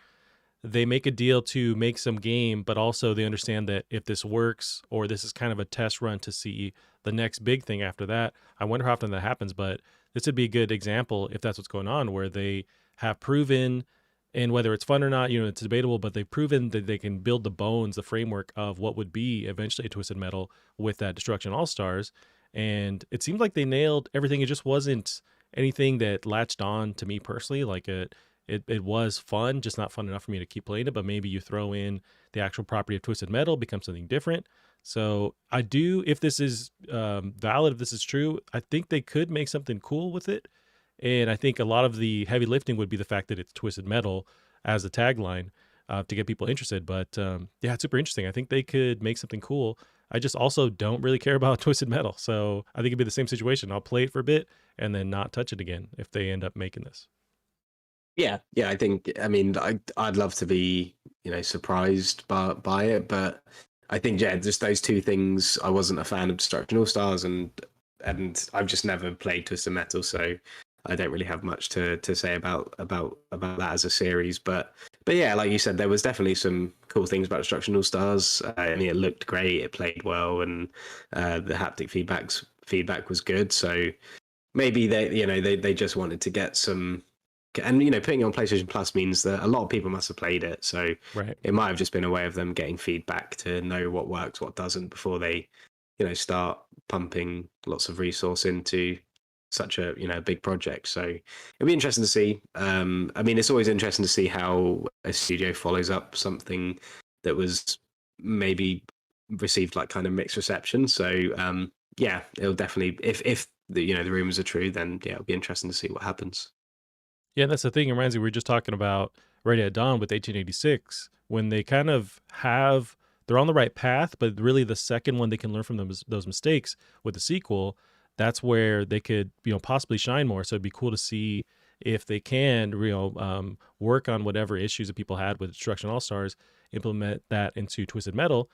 they make a deal to make some game, but also they understand that if this works or this is kind of a test run to see the next big thing after that. I wonder how often that happens, but this would be a good example if that's what's going on, where they have proven, and whether it's fun or not, it's debatable, but they've proven that they can build the bones, the framework of what would be eventually a Twisted Metal with that Destruction All Stars. And it seemed like they nailed everything. It just wasn't anything that latched on to me personally. Like it was fun, just not fun enough for me to keep playing it. But maybe you throw in the actual property of Twisted Metal, becomes something different. So I do, if this is valid, if this is true, I think they could make something cool with it. And I think a lot of the heavy lifting would be the fact that it's Twisted Metal as a tagline to get people interested. But yeah, it's super interesting. I think they could make something cool. I just also don't really care about Twisted Metal. So I think it'd be the same situation. I'll play it for a bit and then not touch it again if they end up making this. Yeah, I think, I mean, I'd love to be, surprised by it, but I think, yeah, just those two things. I wasn't a fan of Destruction All Stars, and I've just never played Twisted Metal, so I don't really have much to say about that as a series. But yeah, like you said, there was definitely some cool things about Destruction All Stars. I mean, it looked great, it played well, and the haptic feedback was good. So maybe they just wanted to get some. And putting it on PlayStation Plus means that a lot of people must have played it, so Right. it might have just been a way of them getting feedback to know what works, what doesn't, before they, start pumping lots of resource into such a big project. So it'll be interesting to see. I mean, it's always interesting to see how a studio follows up something that was maybe received like kind of mixed reception. So yeah, it'll definitely, if the the rumors are true, then yeah, it'll be interesting to see what happens. Yeah, that's the thing. It reminds me, we were just talking about Ready at Dawn with 1886, when they kind of they're on the right path, but really the second one they can learn from those mistakes with the sequel, that's where they could, possibly shine more. So it'd be cool to see if they can, work on whatever issues that people had with Destruction All Stars, implement that into Twisted Metal.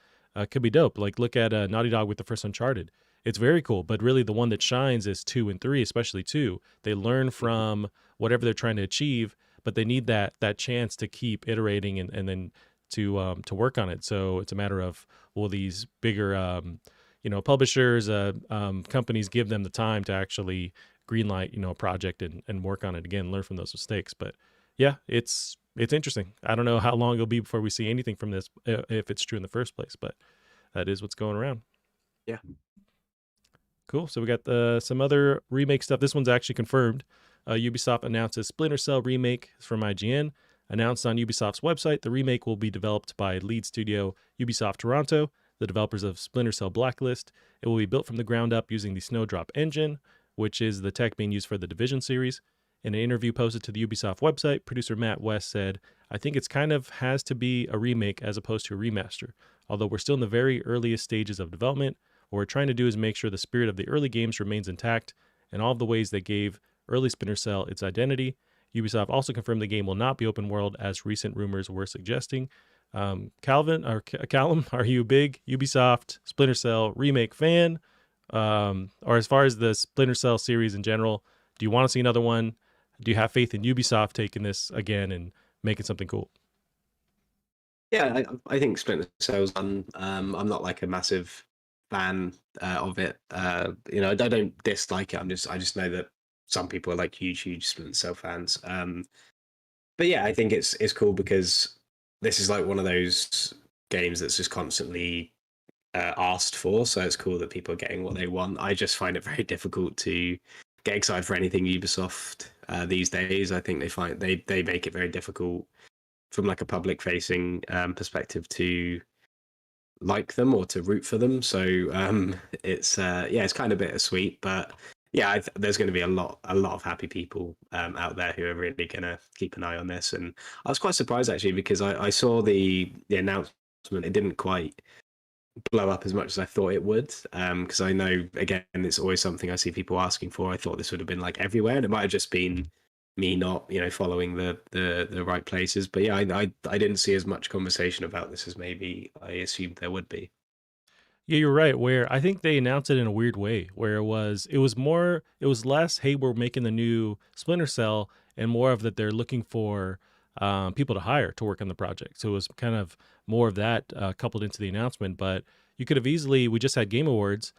Could be dope. Like look at Naughty Dog with the first Uncharted. It's very cool, but really the one that shines is 2 and 3, especially 2. They learn from whatever they're trying to achieve, but they need that chance to keep iterating and then to work on it. So it's a matter of, will these bigger publishers, companies give them the time to actually greenlight a project and work on it again, learn from those mistakes. But yeah, it's interesting. I don't know how long it'll be before we see anything from this, if it's true in the first place, but that is what's going around. Yeah. Cool. So we got some other remake stuff. This one's actually confirmed. Ubisoft announces Splinter Cell remake from IGN. Announced on Ubisoft's website, the remake will be developed by lead studio Ubisoft Toronto, the developers of Splinter Cell Blacklist. It will be built from the ground up using the Snowdrop engine, which is the tech being used for the Division series. In an interview posted to the Ubisoft website, producer Matt West said, "I think it's kind of has to be a remake as opposed to a remaster. Although we're still in the very earliest stages of development, what we're trying to do is make sure the spirit of the early games remains intact and all of the ways that gave early Splinter Cell its identity." Ubisoft also confirmed the game will not be open world, as recent rumors were suggesting. Callum, are you a big Ubisoft Splinter Cell remake fan? Or as far as the Splinter Cell series in general, do you want to see another one? Do you have faith in Ubisoft taking this again and making something cool? Yeah, I think Splinter Cell's fun. I'm not like a massive fan of it. I don't dislike it. I just know that some people are like huge Splinter Cell fans. But yeah, I think it's cool because this is like one of those games that's just constantly asked for. So it's cool that people are getting what they want. I just find it very difficult to get excited for anything Ubisoft these days. I think they make it very difficult from like a public facing perspective to like them or to root for them. So it's yeah, it's kind of bittersweet, but yeah, there's going to be a lot of happy people out there who are really going to keep an eye on this. And I was quite surprised actually because I saw the announcement. It didn't quite blow up as much as I thought it would. Because I know again, it's always something I see people asking for. I thought this would have been like everywhere, and it might have just been me not following the right places. But yeah, I didn't see as much conversation about this as maybe I assumed there would be. Yeah, you're right. Where I think they announced it in a weird way, where it was less, hey, we're making the new Splinter Cell, and more of that they're looking for people to hire to work on the project. So it was kind of more of that coupled into the announcement. But you could have easily, we just had Game Awards,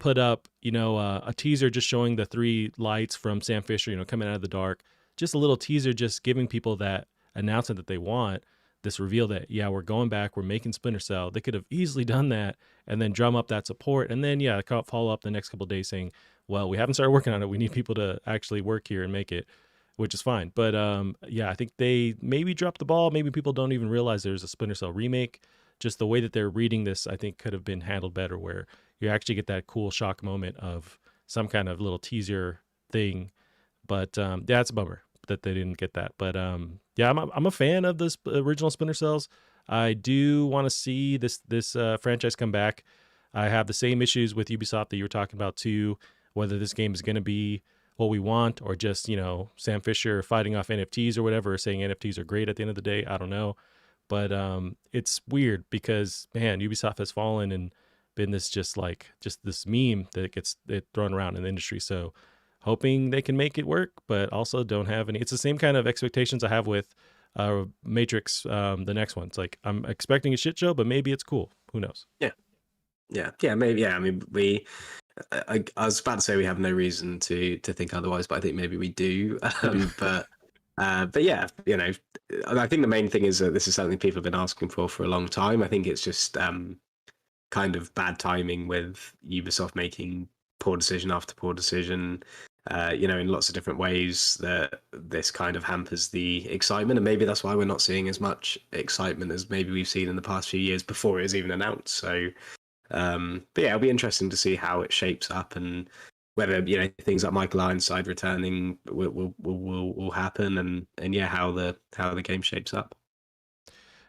put up, a teaser just showing the three lights from Sam Fisher, coming out of the dark, just a little teaser, just giving people that announcement that they want. This reveal that, yeah, we're going back, we're making Splinter Cell. They could have easily done that and then drum up that support. And then, yeah, follow up the next couple of days saying, well, we haven't started working on it. We need people to actually work here and make it, which is fine. But yeah, I think they maybe dropped the ball. Maybe people don't even realize there's a Splinter Cell remake. Just the way that they're reading this, I think could have been handled better, where you actually get that cool shock moment of some kind of little teaser thing. But yeah, it's a bummer that they didn't get that. But yeah, I'm a fan of this original Splinter Cells. I do want to see this franchise come back. I have the same issues with Ubisoft that you were talking about too. Whether this game is going to be what we want, or just Sam Fisher fighting off NFTs or whatever, or saying NFTs are great at the end of the day. I don't know, but it's weird because man, Ubisoft has fallen and been this just this meme that gets thrown around in the industry. So hoping they can make it work, but also don't have any. It's the same kind of expectations I have with Matrix, the next one. It's like I'm expecting a shit show, but maybe it's cool. Who knows? Yeah, maybe. Yeah, I mean, I was about to say we have no reason to think otherwise, but I think maybe we do. But yeah, I think the main thing is that this is something people have been asking for a long time. I think it's just kind of bad timing with Ubisoft making poor decision after poor decision, in lots of different ways, that this kind of hampers the excitement. And maybe that's why we're not seeing as much excitement as maybe we've seen in the past few years before it was even announced. So, but yeah, it'll be interesting to see how it shapes up and whether, things like Michael Ironside returning will happen, and yeah, how the game shapes up.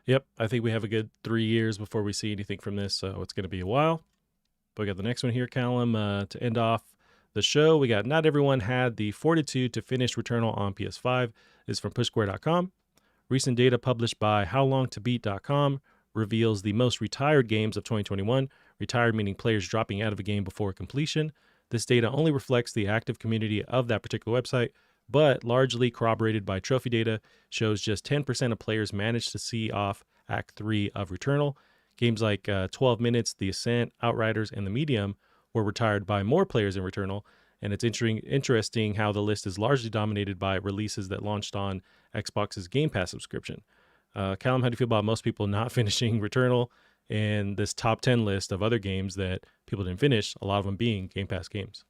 Yep, I think we have a good 3 years before we see anything from this, so it's going to be a while. But we got the next one here, Callum, to end off the show. We got not everyone had the fortitude to finish Returnal on PS5. This is from pushsquare.com. Recent data published by howlongtobeat.com reveals the most retired games of 2021. Retired meaning players dropping out of a game before completion. This data only reflects the active community of that particular website, but largely corroborated by trophy data, shows just 10% of players managed to see off Act 3 of Returnal. Games like 12 Minutes, The Ascent, Outriders, and The Medium were retired by more players in Returnal, and it's interesting how the list is largely dominated by releases that launched on Xbox's Game Pass subscription. Callum, how do you feel about most people not finishing Returnal and this top 10 list of other games that people didn't finish, a lot of them being Game Pass games?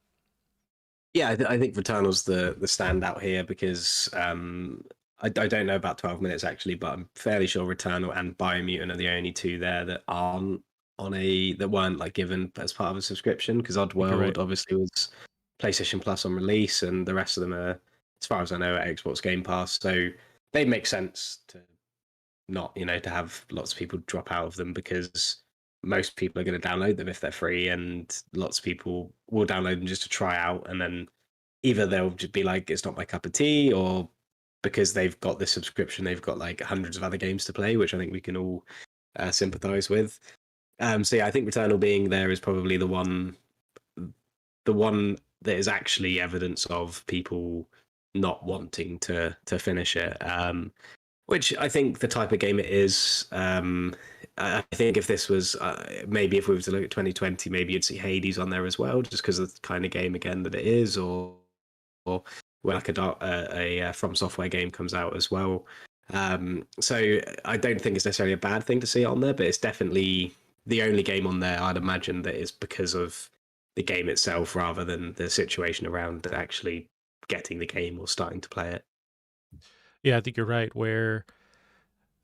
Yeah, I think Returnal's the standout here because I don't know about 12 Minutes actually, but I'm fairly sure Returnal and Biomutant are the only two there that aren't that weren't like given as part of a subscription, because You're right. Oddworld obviously was PlayStation Plus on release, and the rest of them are, as far as I know, at Xbox Game Pass. So they make sense to not, to have lots of people drop out of them, because most people are going to download them if they're free, and lots of people will download them just to try out, and then either they'll just be like, it's not my cup of tea, or because they've got this subscription, they've got like hundreds of other games to play, which I think we can all sympathize with. So yeah, I think Returnal being there is probably the one that is actually evidence of people not wanting to finish it. Which I think the type of game it is. I think if this was maybe if we were to look at 2020, maybe you'd see Hades on there as well, just because of the kind of game again that it is, or when like a From Software game comes out as well. So I don't think it's necessarily a bad thing to see it on there, but it's definitely the only game on there I'd imagine that is because of the game itself rather than the situation around actually getting the game or starting to play it. Yeah, I think you're right. Where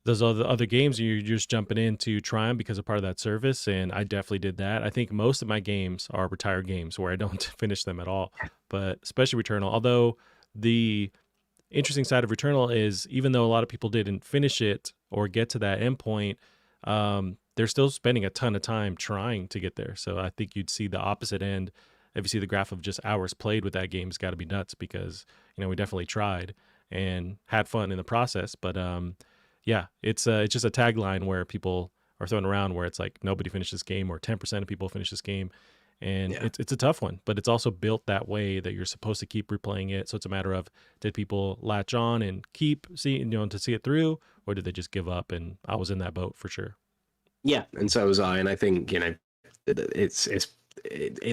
those other games, you're just jumping in to try them because of part of that service, and I definitely did that. I think most of my games are retired games where I don't finish them at all, but especially Returnal. Although the interesting side of Returnal is even though a lot of people didn't finish it or get to that endpoint, they're still spending a ton of time trying to get there. So I think you'd see the opposite end. If you see the graph of just hours played with that game, it's got to be nuts because we definitely tried and had fun in the process. But yeah, it's just a tagline where people are throwing around where it's like nobody finished this game or 10% of people finish this game, and Yeah. it's a tough one, but it's also built that way that you're supposed to keep replaying it. So it's a matter of did people latch on and keep seeing to see it through, or did they just give up? And I was in that boat for sure. Yeah, and so was I. And I think it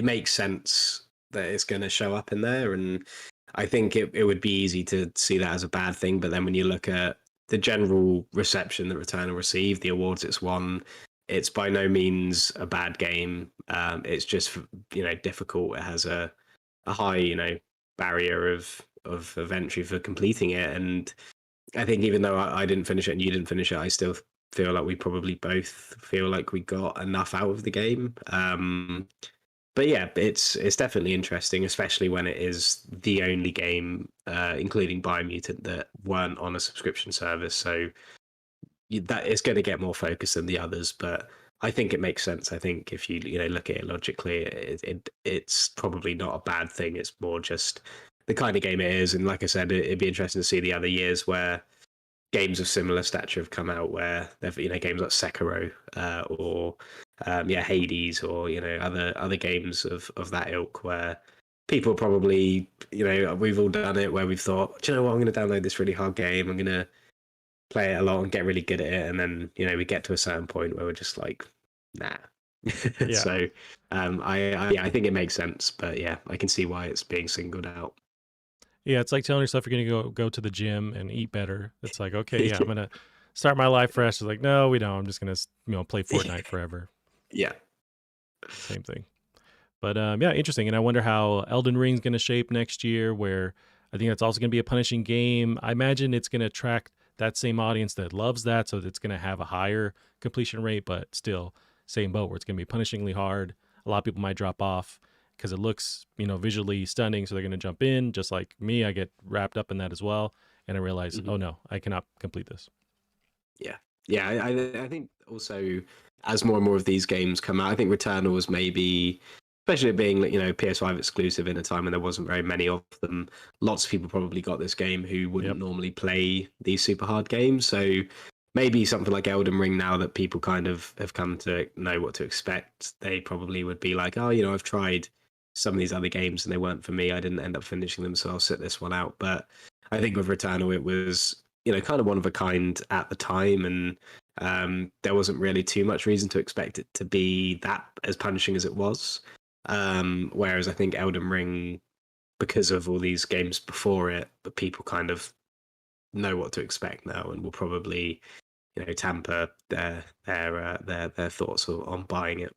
makes sense that it's going to show up in there, and I think it would be easy to see that as a bad thing. But then when you look at the general reception that Returnal received, the awards it's won, it's by no means a bad game. It's just difficult. It has a high barrier of entry for completing it, and I think even though I didn't finish it and you didn't finish it, I still feel like we probably both feel like we got enough out of the game. But yeah, it's definitely interesting, especially when it is the only game, including Biomutant, that weren't on a subscription service. So that is going to get more focus than the others, but I think it makes sense. I think if you look at it logically, it's probably not a bad thing. It's more just the kind of game it is, and like I said, it'd be interesting to see the other years where games of similar stature have come out, where they've games like Sekiro or Hades, or other games of that ilk, where people probably we've all done it, where we've thought, do you know what, I'm going to download this really hard game, I'm going to play it a lot and get really good at it, and then we get to a certain point where we're just like, nah. Yeah. So I think it makes sense, but yeah, I can see why it's being singled out. Yeah, it's like telling yourself you're gonna go to the gym and eat better. It's like, okay, yeah, I'm gonna start my life fresh. It's like, no, we don't. I'm just gonna play Fortnite forever. Yeah. Same thing. But yeah, interesting. And I wonder how Elden Ring's gonna shape next year. Where I think that's also gonna be a punishing game. I imagine it's gonna attract that same audience that loves that, so it's gonna have a higher completion rate, but still same boat where it's gonna be punishingly hard. A lot of people might drop off because it looks, visually stunning. So they're going to jump in just like me. I get wrapped up in that as well. And I realize, oh no, I cannot complete this. Yeah. Yeah. I think also as more and more of these games come out, I think Returnal was maybe, especially it being, PS5 exclusive in a time when there wasn't very many of them. Lots of people probably got this game who wouldn't normally play these super hard games. So maybe something like Elden Ring, now that people kind of have come to know what to expect, they probably would be like, oh, I've tried some of these other games and they weren't for me. I didn't end up finishing them, so I'll sit this one out. But I think with Returnal, it was, kind of one of a kind at the time, and there wasn't really too much reason to expect it to be that as punishing as it was. Whereas I think Elden Ring, because of all these games before it, but people kind of know what to expect now and will probably tamper their thoughts on buying it.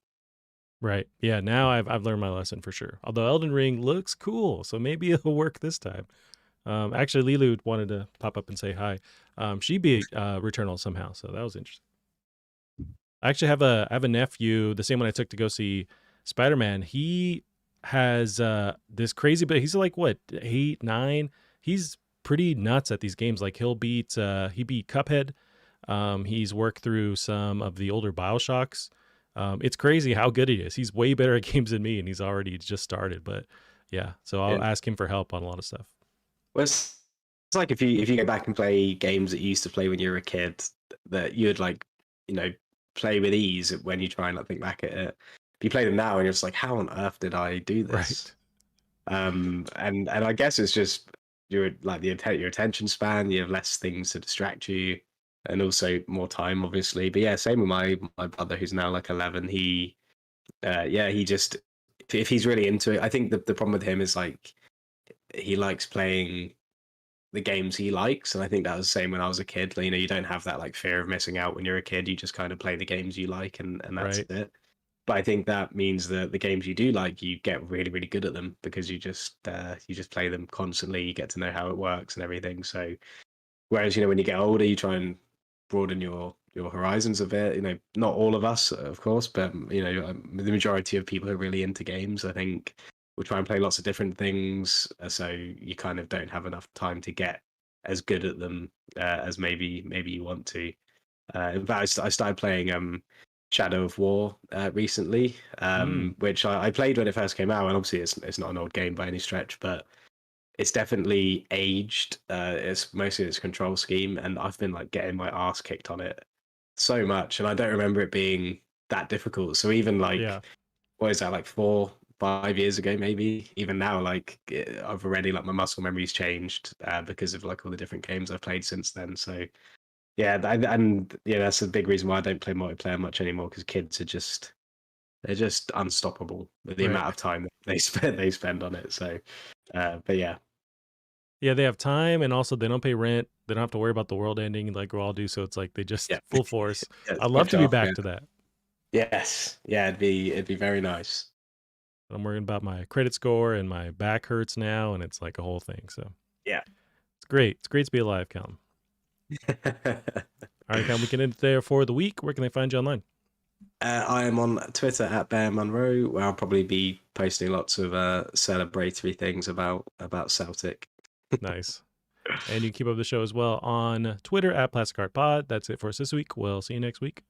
Right. Yeah. Now I've learned my lesson for sure. Although Elden Ring looks cool, so maybe it'll work this time. Actually, Lilu wanted to pop up and say hi. She beat Returnal somehow, so that was interesting. I actually have a nephew, the same one I took to go see Spider-Man. He has this crazy, but he's like what 8, 9. He's pretty nuts at these games. Like he beat Cuphead. He's worked through some of the older BioShocks. It's crazy how good he is. He's way better at games than me, and he's already just started. But yeah, so I'll ask him for help on a lot of stuff. Well, it's like if you go back and play games that you used to play when you were a kid, that you would play with ease when you try and think back at it. If you play them now and you're just like, how on earth did I do this? Right. And I guess it's just your attention span. You have less things to distract you, and also more time, obviously. But yeah, same with my brother, who's now like 11. He just, if he's really into it, I think the problem with him is like he likes playing the games he likes, and I think that was the same when I was a kid. You don't have that fear of missing out when you're a kid. You just kind of play the games you like, and that's Right. it. But I think that means that the games you do like, you get really, really good at them because you just play them constantly. You get to know how it works and everything. So whereas when you get older, you try and broaden your horizons a bit. Not all of us, of course, but the majority of people who are really into games, I think, will try and play lots of different things. So you kind of don't have enough time to get as good at them as maybe you want to. In fact, I started playing Shadow of War recently, Mm, which I played when it first came out, and obviously it's not an old game by any stretch, but it's definitely aged. It's mostly its control scheme, and I've been like getting my ass kicked on it so much, and I don't remember it being that difficult. So even yeah. like, what is that, like 4, 5 years ago, maybe? Even now, like I've already like my muscle memory's changed because of like all the different games I've played since then. So yeah, and yeah, that's a big reason why I don't play multiplayer much anymore because kids are just they're just unstoppable with the Right. amount of time that they spend on it. So, but yeah, Yeah, they have time, and also they don't pay rent. They don't have to worry about the world ending like we all do. So it's like they just yeah, full force. yeah, I'd love switch to be off. Yeah. back to that. Yes, yeah, it'd be very nice. I'm worrying about my credit score, and my back hurts now, and it's like a whole thing. So Yeah. it's great. It's great to be alive, Callum. All right, Callum, we can end it there for the week. Where can they find you online? I am on Twitter at Bear Munro, where I'll probably be posting lots of celebratory things about Celtic. Nice. And you can keep up the show as well on Twitter at Plastic Art Pod. That's it for us this week. We'll see you next week.